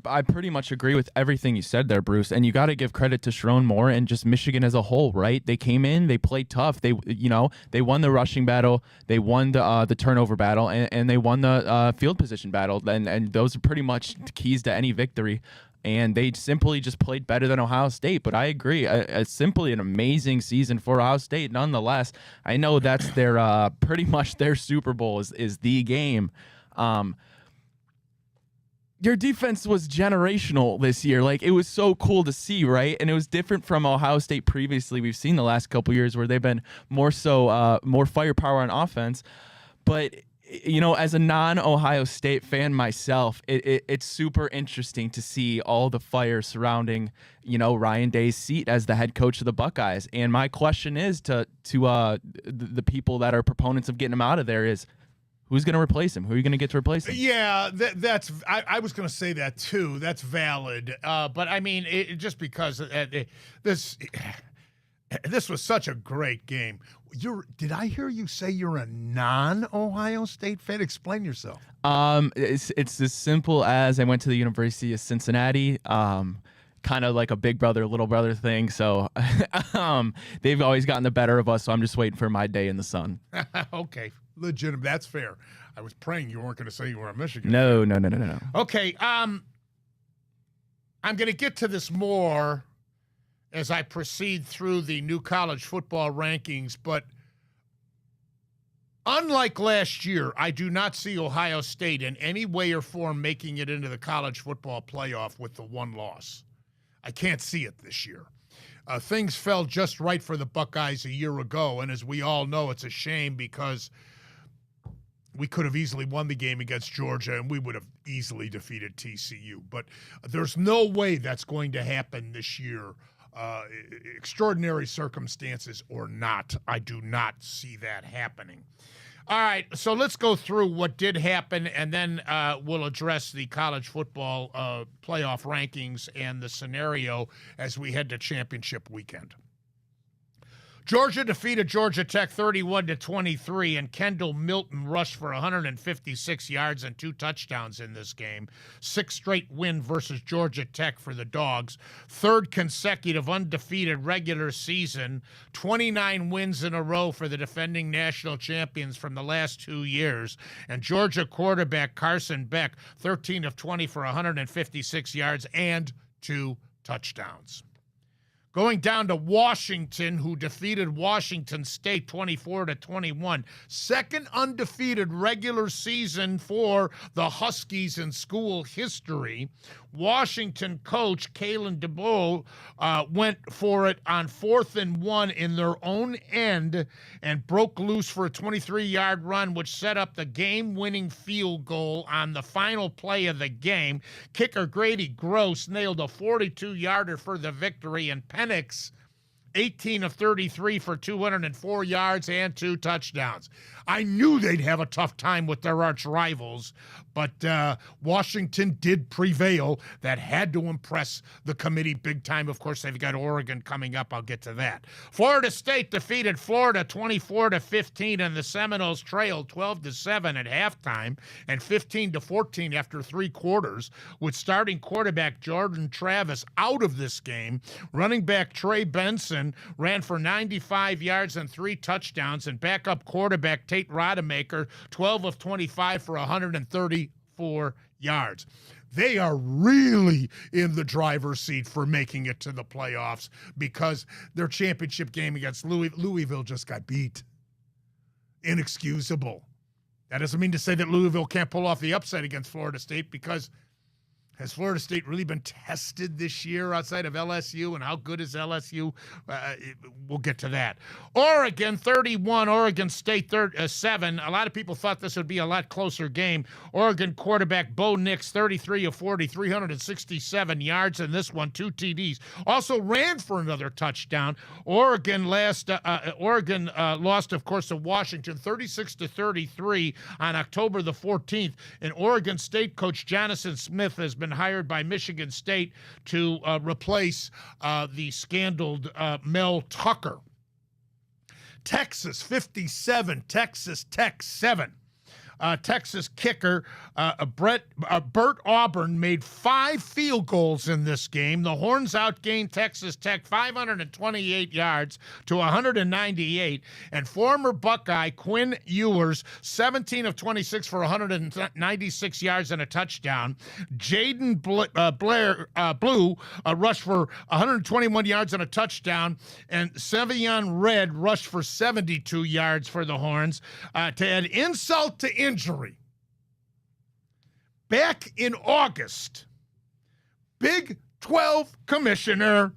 I pretty much agree with everything you said there, Bruce. And you got to give credit to Sharon Moore and just Michigan as a whole, right? They came in, they played tough. They won the rushing battle, they won the turnover battle, and they won the field position battle. And those are pretty much keys to any victory. And they simply just played better than Ohio State. But I agree, it's simply an amazing season for Ohio State. Nonetheless, I know that's their pretty much their Super Bowl is the game. Your defense was generational this year. Like, it was so cool to see, right? And it was different from Ohio State previously. We've seen the last couple years where they've been more firepower on offense. But as a non-Ohio State fan myself, it's super interesting to see all the fire surrounding, Ryan Day's seat as the head coach of the Buckeyes. And my question is to the people that are proponents of getting him out of there is, who's going to replace him? Who are you going to get to replace him? Yeah, I was going to say that too. That's valid. But I mean, just because this was such a great game. Did I hear you say you're a non-Ohio State fan? Explain yourself. It's as simple as I went to the University of Cincinnati. Kind of like a big brother, little brother thing. So they've always gotten the better of us. So I'm just waiting for my day in the sun. Okay, legitimate. That's fair. I was praying you weren't going to say you were a Michigan. No. Okay. I'm going to get to this more as I proceed through the new college football rankings, but unlike last year, I do not see Ohio State in any way or form making it into the college football playoff with the one loss. I can't see it this year. Things fell just right for the Buckeyes a year ago, and as we all know, it's a shame because we could have easily won the game against Georgia, and we would have easily defeated TCU. But there's no way that's going to happen this year. Extraordinary circumstances or not, I do not see that happening. All right, so let's go through what did happen, and then we'll address the college football playoff rankings and the scenario as we head to championship weekend. Georgia defeated Georgia Tech 31-23, and Kendall Milton rushed for 156 yards and 2 touchdowns in this game. 6th straight win versus Georgia Tech for the Dogs. 3rd consecutive undefeated regular season. 29 wins in a row for the defending national champions from the last 2 years. And Georgia quarterback Carson Beck, 13 of 20 for 156 yards and 2 touchdowns. Going down to Washington, who defeated Washington State 24-21. 2nd undefeated regular season for the Huskies in school history. Washington coach Kalen DeBoer went for it on 4th and 1 in their own end and broke loose for a 23-yard run, which set up the game-winning field goal on the final play of the game. Kicker Grady Gross nailed a 42-yarder for the victory, and Penix 18 of 33 for 204 yards and 2 touchdowns. I knew they'd have a tough time with their arch rivals, but Washington did prevail. That had to impress the committee big time. Of course, they've got Oregon coming up. I'll get to that. Florida State defeated Florida 24-15, and the Seminoles trailed 12-7 at halftime and 15-14 after 3 quarters, with starting quarterback Jordan Travis out of this game. Running back Trey Benson ran for 95 yards and 3 touchdowns, and backup quarterback Tate Rodemaker 12 of 25 for 134 yards. They are really in the driver's seat for making it to the playoffs because their championship game against Louisville just got beat. Inexcusable. That doesn't mean to say that Louisville can't pull off the upset against Florida State, because has Florida State really been tested this year outside of LSU? And how good is LSU? We'll get to that. Oregon 31, Oregon State 7. A lot of people thought this would be a lot closer game. Oregon quarterback Bo Nix 33 of 40, 367 yards in this one, 2 TDs. Also ran for another touchdown. Oregon lost, of course, to Washington 36-33 on October the 14th. And Oregon State coach Jonathan Smith has been hired by Michigan State to replace the scandaled Mel Tucker. Texas 57, Texas Tech 7. Texas kicker Bert Auburn made 5 field goals in this game. The Horns outgained Texas Tech 528 yards to 198, and former Buckeye Quinn Ewers 17 of 26 for 196 yards and a touchdown. Jaden Blue rushed for 121 yards and a touchdown, and Sevion Red rushed for 72 yards for the Horns. To add insult to injury, back in August, Big 12 Commissioner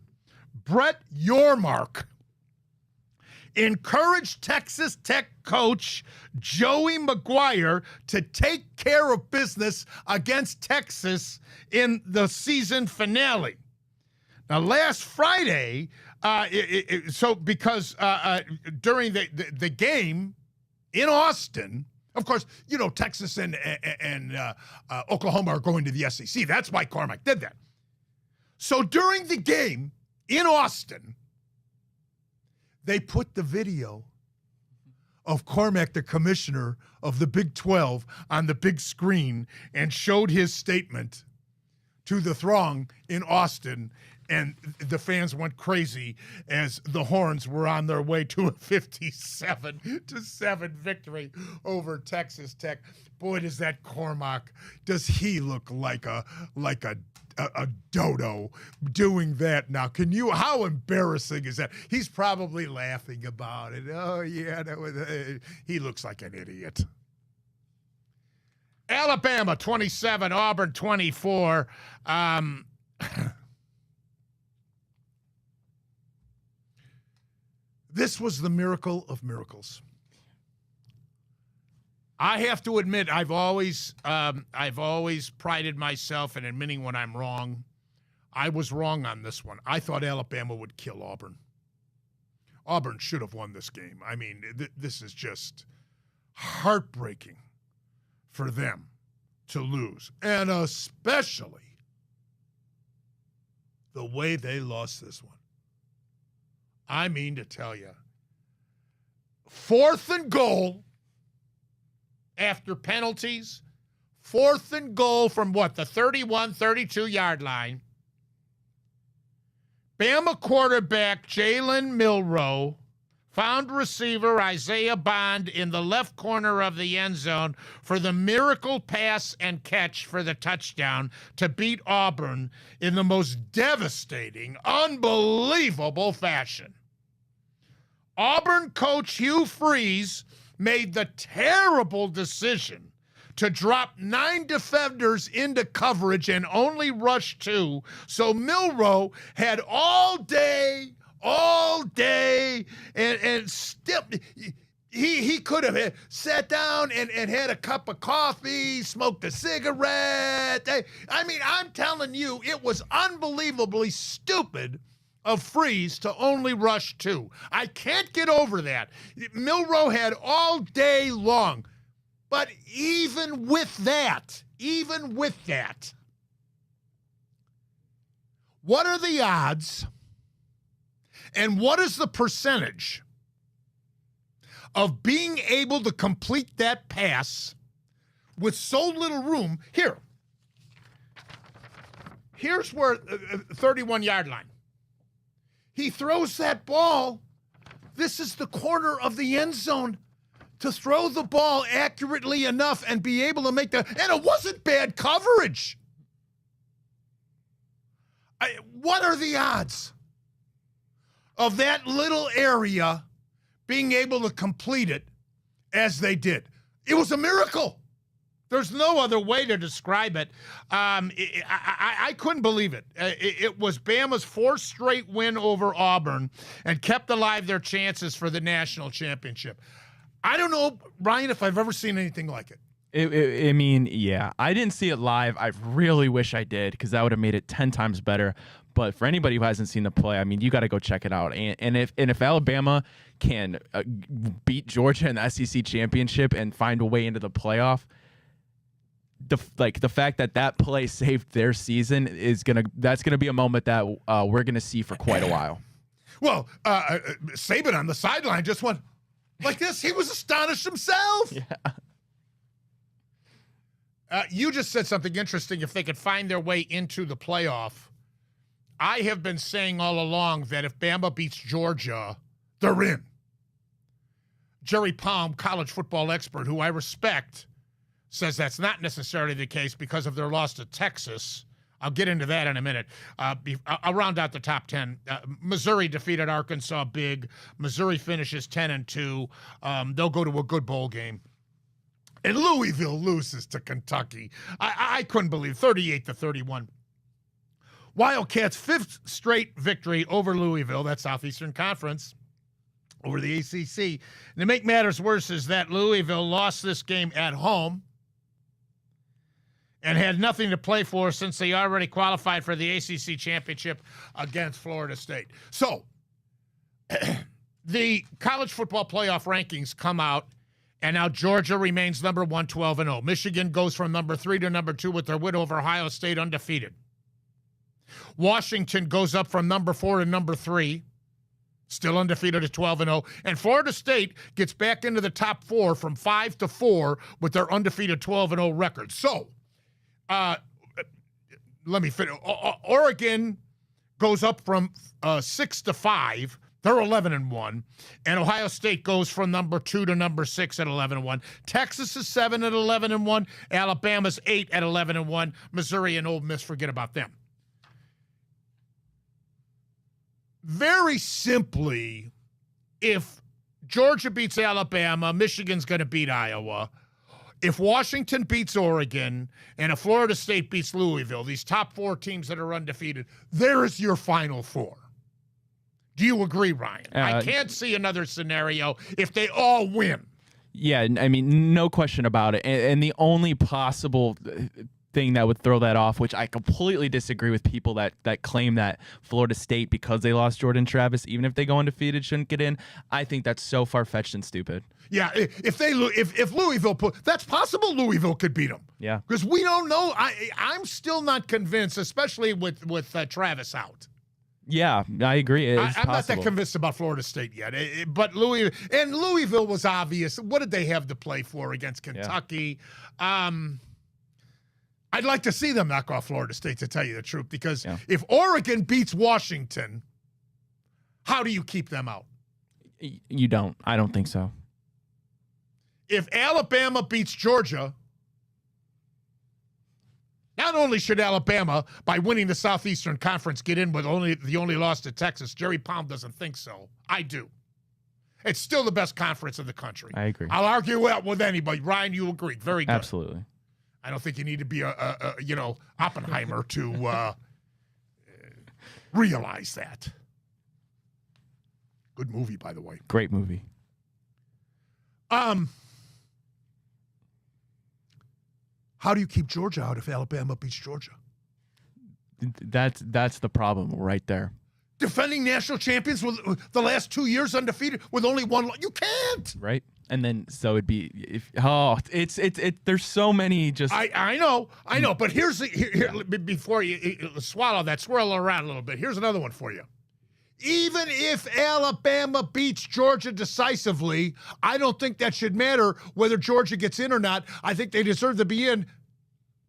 Brett Yormark encouraged Texas Tech coach Joey McGuire to take care of during against Texas in the season finale. Now, last Friday, during the game in Austin, of course, you know, Texas and Oklahoma are going to the SEC. That's why Cormac did that. So during the game in Austin, they put the video of Cormac, the commissioner of the Big 12, on the big screen and showed his statement to the throng in Austin. And the fans went crazy as the Horns were on their way to a 57-7 victory over Texas Tech. Boy, does that Cormac, does he look like a dodo doing that now? How embarrassing is that? He's probably laughing about it. Oh, yeah, he looks like an idiot. Alabama 27, Auburn 24. This was the miracle of miracles. I have to admit, I've always prided myself in admitting when I'm wrong. I was wrong on this one. I thought Alabama would kill Auburn. Auburn should have won this game. I mean, this is just heartbreaking for them to lose, and especially the way they lost this one. I mean to tell you, 4th and goal after penalties, 4th and goal from the 31, 32-yard line. Bama quarterback Jalen Milroe found receiver Isaiah Bond in the left corner of the end zone for the miracle pass and catch for the touchdown to beat Auburn in the most devastating, unbelievable fashion. Auburn coach Hugh Freeze made the terrible decision to drop 9 defenders into coverage and only rush 2. So Milroe had all day, and still he could have sat down and had a cup of coffee, smoked a cigarette. I mean, I'm telling you, it was unbelievably stupid of Freeze to only rush 2. I can't get over that. Milroe had all day long. But even with that, what are the odds and what is the percentage of being able to complete that pass with so little room? Here's where 31-yard line. He throws that ball. This is the corner of the end zone to throw the ball accurately enough and be able to make and it wasn't bad coverage. What are the odds of that little area being able to complete it as they did? It was a miracle. There's no other way to describe it. I couldn't believe it. It was Bama's 4th straight win over Auburn and kept alive their chances for the national championship. I don't know, Ryan, if I've ever seen anything like it. I mean, yeah. I didn't see it live. I really wish I did because that would have made it 10 times better. But for anybody who hasn't seen the play, I mean, you got to go check it out. And if Alabama can beat Georgia in the SEC championship and find a way into the playoff, the fact that play saved their season that's gonna be a moment that we're gonna see for quite a while. Well, Saban on the sideline just went like this. He was astonished himself. Yeah. You just said something interesting. If they could find their way into the playoff, I have been saying all along that if Bama beats Georgia, they're in. Jerry Palm, college football expert, who I respect, says that's not necessarily the case because of their loss to Texas. I'll get into that in a minute. I'll round out the top 10. Missouri defeated Arkansas big. Missouri finishes 10-2. They'll go to a good bowl game. And Louisville loses to Kentucky. I couldn't believe 38-31. Wildcats' 5th straight victory over Louisville. That's Southeastern Conference over the ACC. And to make matters worse is that Louisville lost this game at home and had nothing to play for since they already qualified for the ACC championship against Florida State. So, the college football playoff rankings come out, and now Georgia remains number 1, 12-0. Michigan goes from number 3 to number 2 with their win over Ohio State undefeated. Washington goes up from number 4 to number 3, still undefeated at 12-0. And Florida State gets back into the top 4 from 5 to 4 with their undefeated 12-0 record. So, let me finish. Oregon goes up from 6 to 5. They're 11-1. And Ohio State goes from number 2 to number 6 at 11-1. Texas is 7 at 11-1. Alabama's 8 at 11-1. Missouri and Ole Miss, forget about them. Very simply, if Georgia beats Alabama, Michigan's going to beat Iowa. If Washington beats Oregon and if Florida State beats Louisville, these top 4 teams that are undefeated, there is your Final Four. Do you agree, Ryan? I can't see another scenario if they all win. Yeah, I mean, no question about it. And the only possible thing that would throw that off, which I completely disagree with people that claim that Florida State, because they lost Jordan Travis, even if they go undefeated, shouldn't get in. I think that's so far-fetched and stupid. Yeah, if Louisville that's possible. Louisville could beat them. Yeah, because we don't know. I'm still not convinced, especially with Travis out. Yeah, I agree. I'm not that convinced about Florida State yet. But Louisville was obvious. What did they have to play for against Kentucky? Yeah. I'd like to see them knock off Florida State, to tell you the truth, because if Oregon beats Washington, how do you keep them out? You don't. I don't think so. If Alabama beats Georgia, not only should Alabama, by winning the Southeastern Conference, get in with the only loss to Texas, Jerry Palm doesn't think so. I do. It's still the best conference in the country. I agree. I'll argue that with anybody. Ryan, you agree. Very good. Absolutely. I don't think you need to be Oppenheimer to realize that. Good movie, by the way. Great movie. How do you keep Georgia out if Alabama beats Georgia? That's the problem right there. defending national champions with the last 2 years undefeated with only one loss. You can't. Right. And then so it'd be there's so many just I know, but here's before you swallow that, swirl around a little bit. Here's another one for you. Even if Alabama beats Georgia decisively, I don't think that should matter whether Georgia gets in or not. I think they deserve to be in,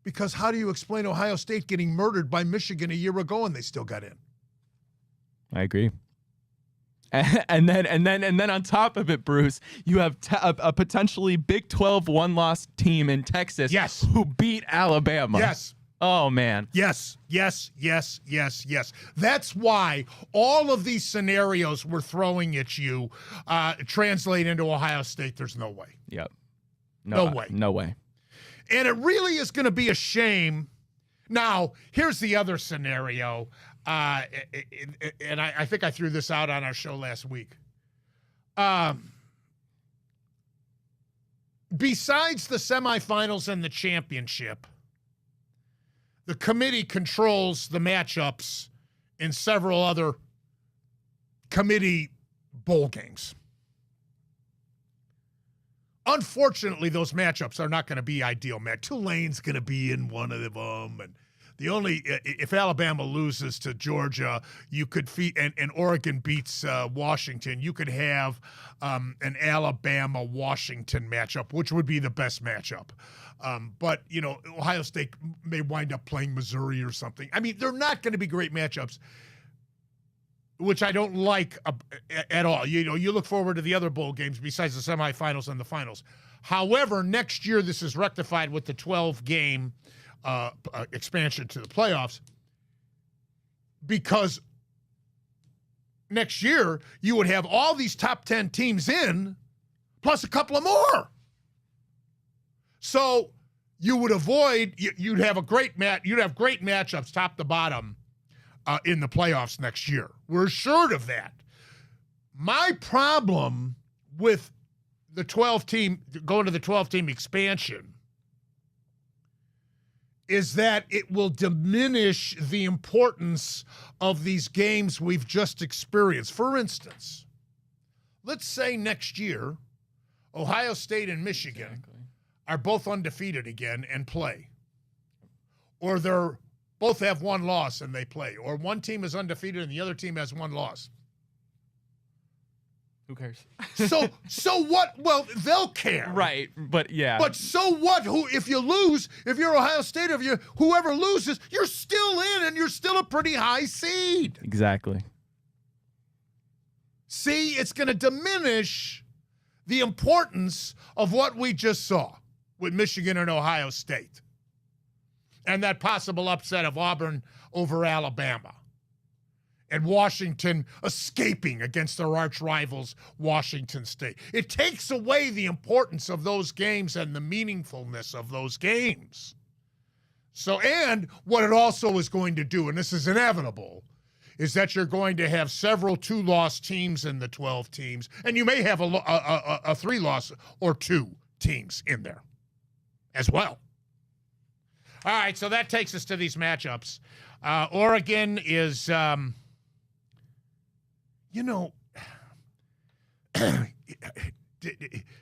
because how do you explain Ohio State getting murdered by Michigan a year ago and they still got in? I agree. And then on top of it, Bruce, you have a potentially Big 12 one-loss team in Texas, yes, who beat Alabama. Yes. Oh man. Yes. That's why all of these scenarios we're throwing at you translate into Ohio State. There's no way. Yep. No way. No way. And it really is going to be a shame. Now, here's the other scenario. And I think I threw this out on our show last week. Besides the semifinals and the championship, the committee controls the matchups in several other committee bowl games. Unfortunately, those matchups are not going to be ideal. Tulane's going to be in one of them, and if Alabama loses to Georgia, you could and Oregon beats Washington, you could have an Alabama-Washington matchup, which would be the best matchup. But, Ohio State may wind up playing Missouri or something. I mean, they're not going to be great matchups, which I don't like at all. You look forward to the other bowl games besides the semifinals and the finals. However, next year this is rectified with the 12-game expansion to the playoffs, because next year you would have all these top 10 teams in, plus a couple of more. So you would avoid, you'd have great matchups top to bottom in the playoffs next year. We're assured of that. My problem with the 12-team, going to the 12-team expansion, is that it will diminish the importance of these games we've just experienced. For instance, let's say next year, Ohio State and Michigan are both undefeated again and play. Or they're both have one loss and they play. Or one team is undefeated and the other team has one loss. Who cares? So what? Well, they'll care. Right, but yeah. But so what? If you lose, if you're Ohio State, whoever loses, you're still in and you're still a pretty high seed. Exactly. See, it's going to diminish the importance of what we just saw with Michigan and Ohio State and that possible upset of Auburn over Alabama. And Washington escaping against their arch rivals, Washington State. It takes away the importance of those games and the meaningfulness of those games. So, and what it also is going to do, and this is inevitable, is that you're going to have several 2-loss teams in the 12 teams, and you may have a 3-loss or 2 teams in there as well. All right, so that takes us to these matchups. Oregon is...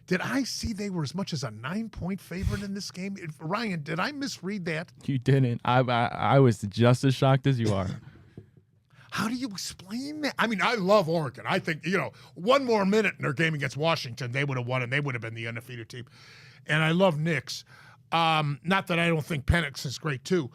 did I see they were as much as a 9-point favorite in this game? Ryan, did I misread that? You didn't. I was just as shocked as you are. How do you explain that? I mean, I love Oregon. I think, one more minute in their game against Washington, they would have won and they would have been the undefeated team. And I love Nix. Not that I don't think Penix is great too.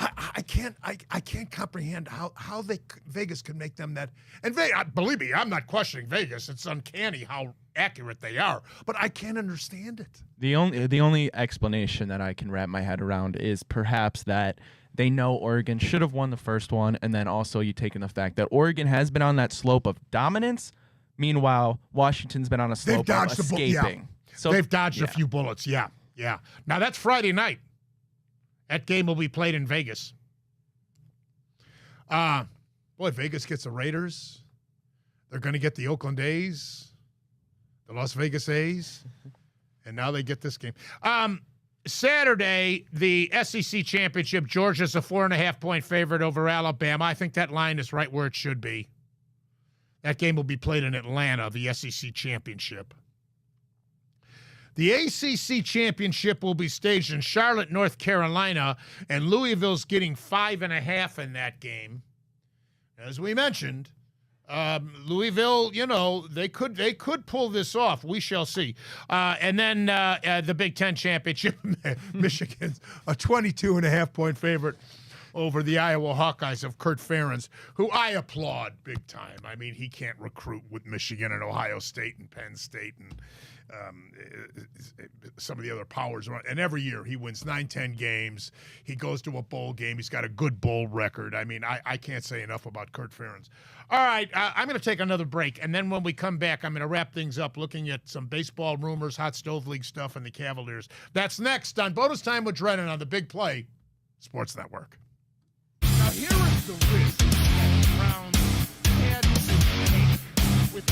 I can't comprehend how Vegas could make them that. And believe me, I'm not questioning Vegas. It's uncanny how accurate they are, but I can't understand it. The only explanation that I can wrap my head around is perhaps that they know Oregon should have won the first one, and then also you take in the fact that Oregon has been on that slope of dominance. Meanwhile, Washington's been on a slope of escaping. So they've dodged a few bullets. Yeah. Now that's Friday night. That game will be played in Vegas. Vegas gets the Raiders. They're going to get the Oakland A's, the Las Vegas A's, and now they get this game. Saturday, the SEC Championship, Georgia's a 4.5-point favorite over Alabama. I think that line is right where it should be. That game will be played in Atlanta, the SEC Championship. The ACC Championship will be staged in Charlotte, North Carolina, and Louisville's getting 5.5 in that game. As we mentioned, Louisville, they could pull this off. We shall see. And then the Big Ten Championship, Michigan's a 22.5-point favorite over the Iowa Hawkeyes of Kurt Ferentz, who I applaud big time. I mean, he can't recruit with Michigan and Ohio State and Penn State and some of the other powers. And every year he wins 9-10 games. He goes to a bowl game. He's got a good bowl record. I mean, I can't say enough about Kurt Ferentz. All right, I'm going to take another break. And then when we come back, I'm going to wrap things up looking at some baseball rumors, hot stove league stuff, and the Cavaliers. That's next on Bonus Time with Drennan on the Big Play Sports Network. Now, here is the risk that the Browns had to take with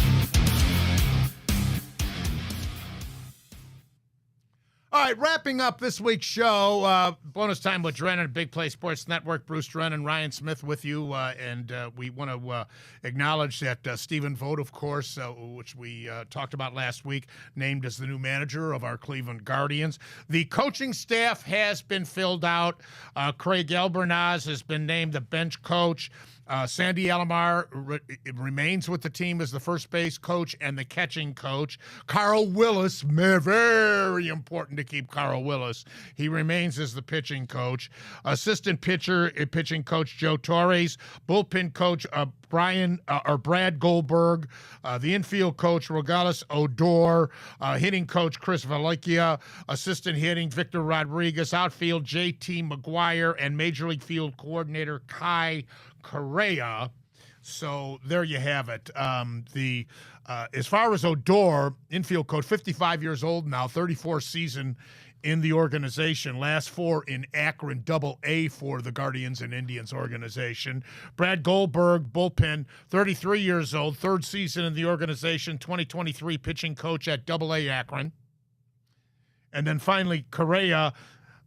All right, wrapping up this week's show, Bonus Time with Drennan, Big Play Sports Network. Bruce Drennan, Ryan Smith with you, and we want to acknowledge that Stephen Vogt, of course, which we talked about last week, named as the new manager of our Cleveland Guardians. The coaching staff has been filled out. Craig Albernaz has been named the bench coach. Sandy Alomar remains with the team as the first base coach and the catching coach. Carl Willis, very important to keep Carl Willis. He remains as the pitching coach. Assistant pitching coach Joe Torres. Bullpen coach Brad Goldberg. The infield coach Rogalis Odor. Hitting coach Chris Valecchia. Assistant hitting Victor Rodriguez. Outfield JT McGuire and Major League Field coordinator Kai Correa. So there you have it. As far as Odor, infield coach, 55 years old now, 34 season in the organization, last 4 in Akron AA for the Guardians and Indians organization. Brad Goldberg, bullpen, 33 years old, 3rd season in the organization, 2023 pitching coach at AA Akron. And then finally, Correa,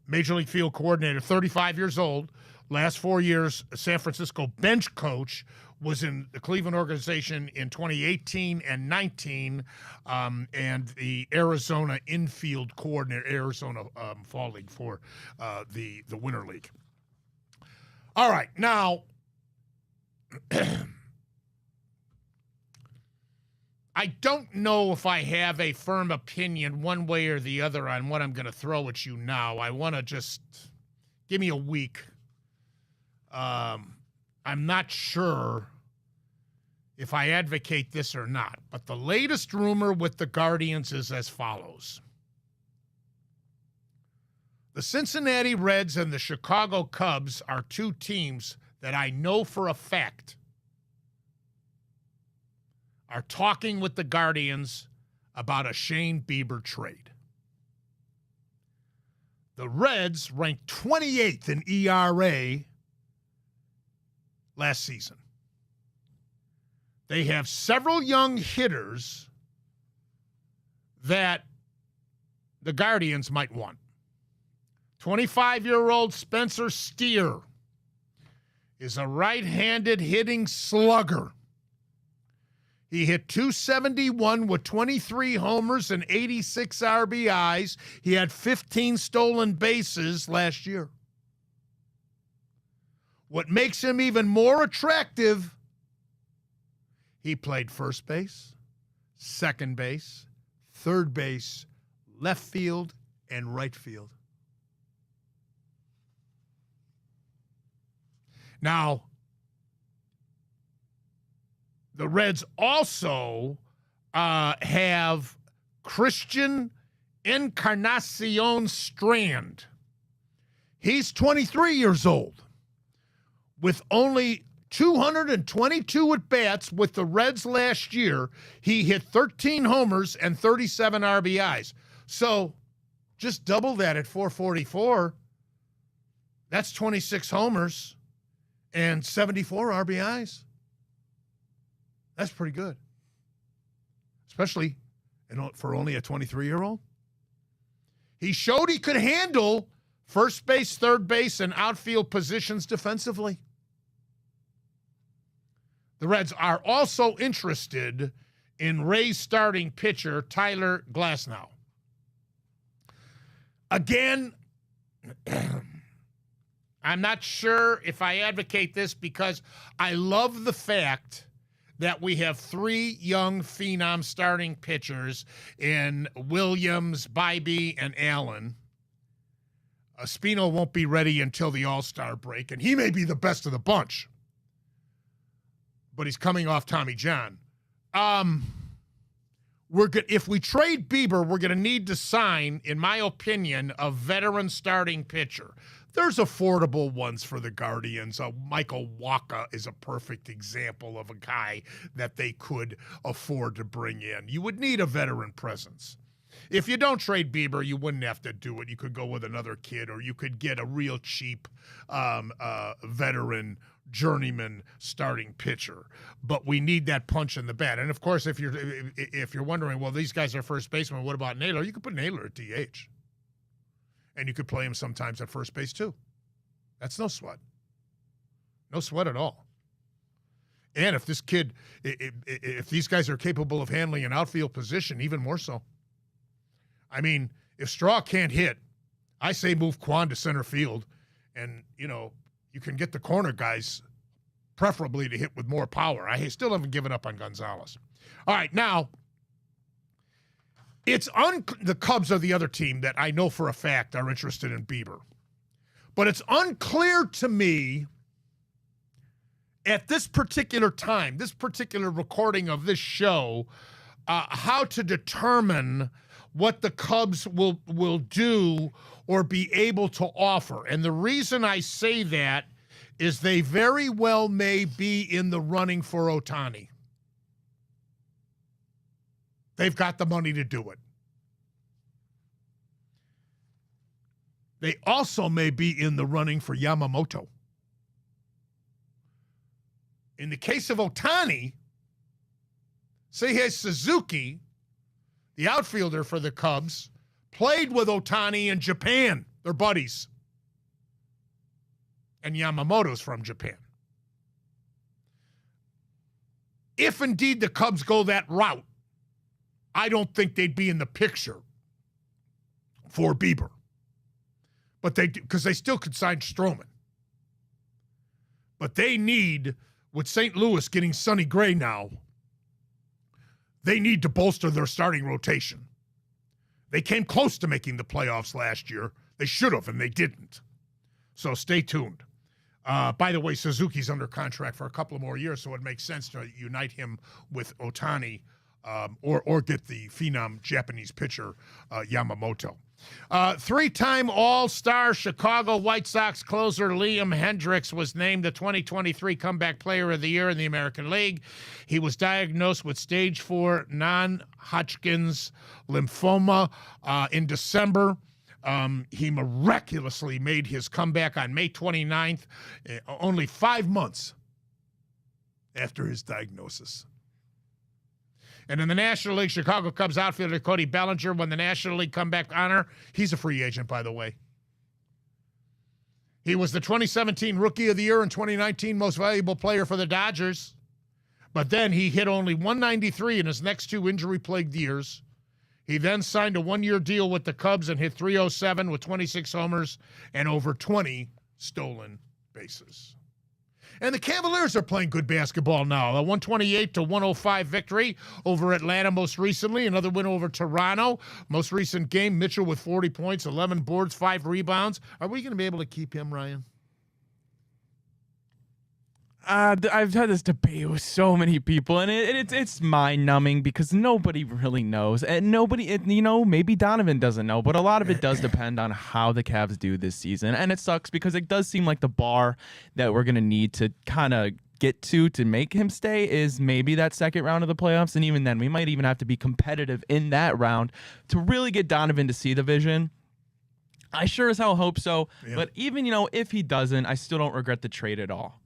Major League Field coordinator, 35 years old, last 4 years, San Francisco bench coach, was in the Cleveland organization in 2018 and 19, and the Arizona infield coordinator, Arizona Fall League for the Winter League. All right, now, I don't know if I have a firm opinion one way or the other on what I'm going to throw at you now. I want to just give me a week. I'm not sure if I advocate this or not, but the latest rumor with the Guardians is as follows. The Cincinnati Reds and the Chicago Cubs are 2 teams that I know for a fact are talking with the Guardians about a Shane Bieber trade. The Reds ranked 28th in ERA last season. They have several young hitters that the Guardians might want. 25-year-old Spencer Steer is a right-handed hitting slugger. He hit .271 with 23 homers and 86 RBIs. He had 15 stolen bases last year. What makes him even more attractive, he played first base, second base, third base, left field, and right field. Now, the Reds also have Christian Encarnacion Strand. He's 23 years old. With only 222 at-bats with the Reds last year, he hit 13 homers and 37 RBIs. So just double that at 444. That's 26 homers and 74 RBIs. That's pretty good, especially for only a 23-year-old. He showed he could handle first base, third base, and outfield positions defensively. The Reds are also interested in Rays starting pitcher Tyler Glasnow. Again, I'm not sure if I advocate this because I love the fact that we have 3 young phenom starting pitchers in Williams, Bybee, and Allen. Espino won't be ready until the All-Star break, and he may be the best of the bunch. But he's coming off Tommy John. If we trade Bieber, we're going to need to sign, in my opinion, a veteran starting pitcher. There's affordable ones for the Guardians. Michael Wacha is a perfect example of a guy that they could afford to bring in. You would need a veteran presence. If you don't trade Bieber, you wouldn't have to do it. You could go with another kid, or you could get a real cheap veteran journeyman starting pitcher. But we need that punch in the bat. And of course, if you're wondering, well, these guys are first basemen, what about Naylor? You could put Naylor at DH. And you could play him sometimes at first base too. That's no sweat. No sweat at all. And if this kid, if these guys are capable of handling an outfield position, even more so. I mean, if Straw can't hit, I say move Quan to center field, and, you can get the corner guys preferably to hit with more power. I still haven't given up on Gonzalez. All right, now, the Cubs are the other team that I know for a fact are interested in Bieber. But it's unclear to me at this particular time, this particular recording of this show, how to determine what the Cubs will do or be able to offer. And the reason I say that is they very well may be in the running for Ohtani. They've got the money to do it. They also may be in the running for Yamamoto. In the case of Ohtani, Seihei Suzuki, the outfielder for the Cubs, played with Ohtani in Japan. They're buddies. And Yamamoto's from Japan. If indeed the Cubs go that route, I don't think they'd be in the picture for Bieber. But they do, because they still could sign Stroman. But they need, with St. Louis getting Sonny Gray now, they need to bolster their starting rotation. They came close to making the playoffs last year. They should have, and they didn't. So stay tuned. By the way, Suzuki's under contract for a couple of more years, so it makes sense to unite him with Ohtani or get the phenom Japanese pitcher Yamamoto. 3-time All-Star Chicago White Sox closer Liam Hendriks was named the 2023 Comeback Player of the Year in the American League. He was diagnosed with stage 4 non-Hodgkin's lymphoma in December. He miraculously made his comeback on May 29th, only 5 months after his diagnosis. And in the National League, Chicago Cubs outfielder Cody Bellinger won the National League comeback honor. He's a free agent, by the way. He was the 2017 Rookie of the Year and 2019 Most Valuable Player for the Dodgers. But then he hit only 193 in his next 2 injury-plagued years. He then signed a 1-year deal with the Cubs and hit 307 with 26 homers and over 20 stolen bases. And the Cavaliers are playing good basketball now. A 128-105 victory over Atlanta most recently. Another win over Toronto. Most recent game, Mitchell with 40 points, 11 boards, 5 rebounds. Are we going to be able to keep him, Ryan? I've had this debate with so many people, and it's mind-numbing because nobody really knows, and maybe Donovan doesn't know, but a lot of it does depend on how the Cavs do this season, and it sucks because it does seem like the bar that we're gonna need to kind of get to make him stay is maybe that second round of the playoffs, and even then, we might even have to be competitive in that round to really get Donovan to see the vision. I sure as hell hope so, but even if he doesn't, I still don't regret the trade at all.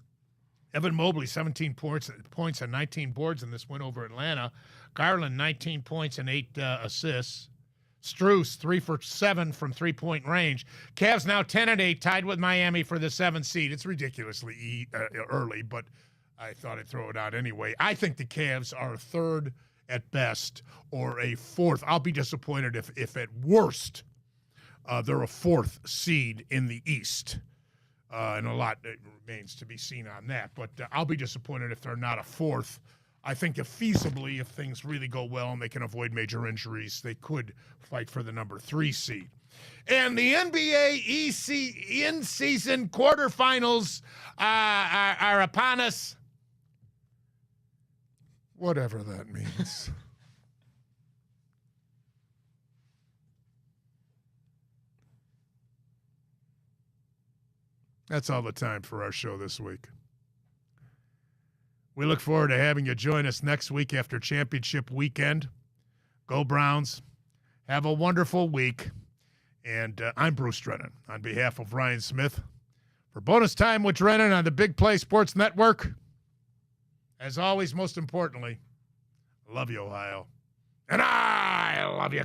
Evan Mobley, 17 points and 19 boards in this win over Atlanta. Garland, 19 points and 8 assists. Strus, 3 for 7 from three-point range. Cavs now 10-8, tied with Miami for the 7th seed. It's ridiculously early, but I thought I'd throw it out anyway. I think the Cavs are 3rd at best or a 4th. I'll be disappointed if at worst they're a 4th seed in the East. And a lot remains to be seen on that. But I'll be disappointed if they're not a 4th. I think if feasibly, if things really go well and they can avoid major injuries, they could fight for the number 3 seed. And the NBA in-season quarterfinals are upon us. Whatever that means. That's all the time for our show this week. We look forward to having you join us next week after championship weekend. Go Browns. Have a wonderful week. And I'm Bruce Drennan on behalf of Ryan Smith. For Bonus Time with Drennan on the Big Play Sports Network. As always, most importantly, I love you, Ohio. And I love you.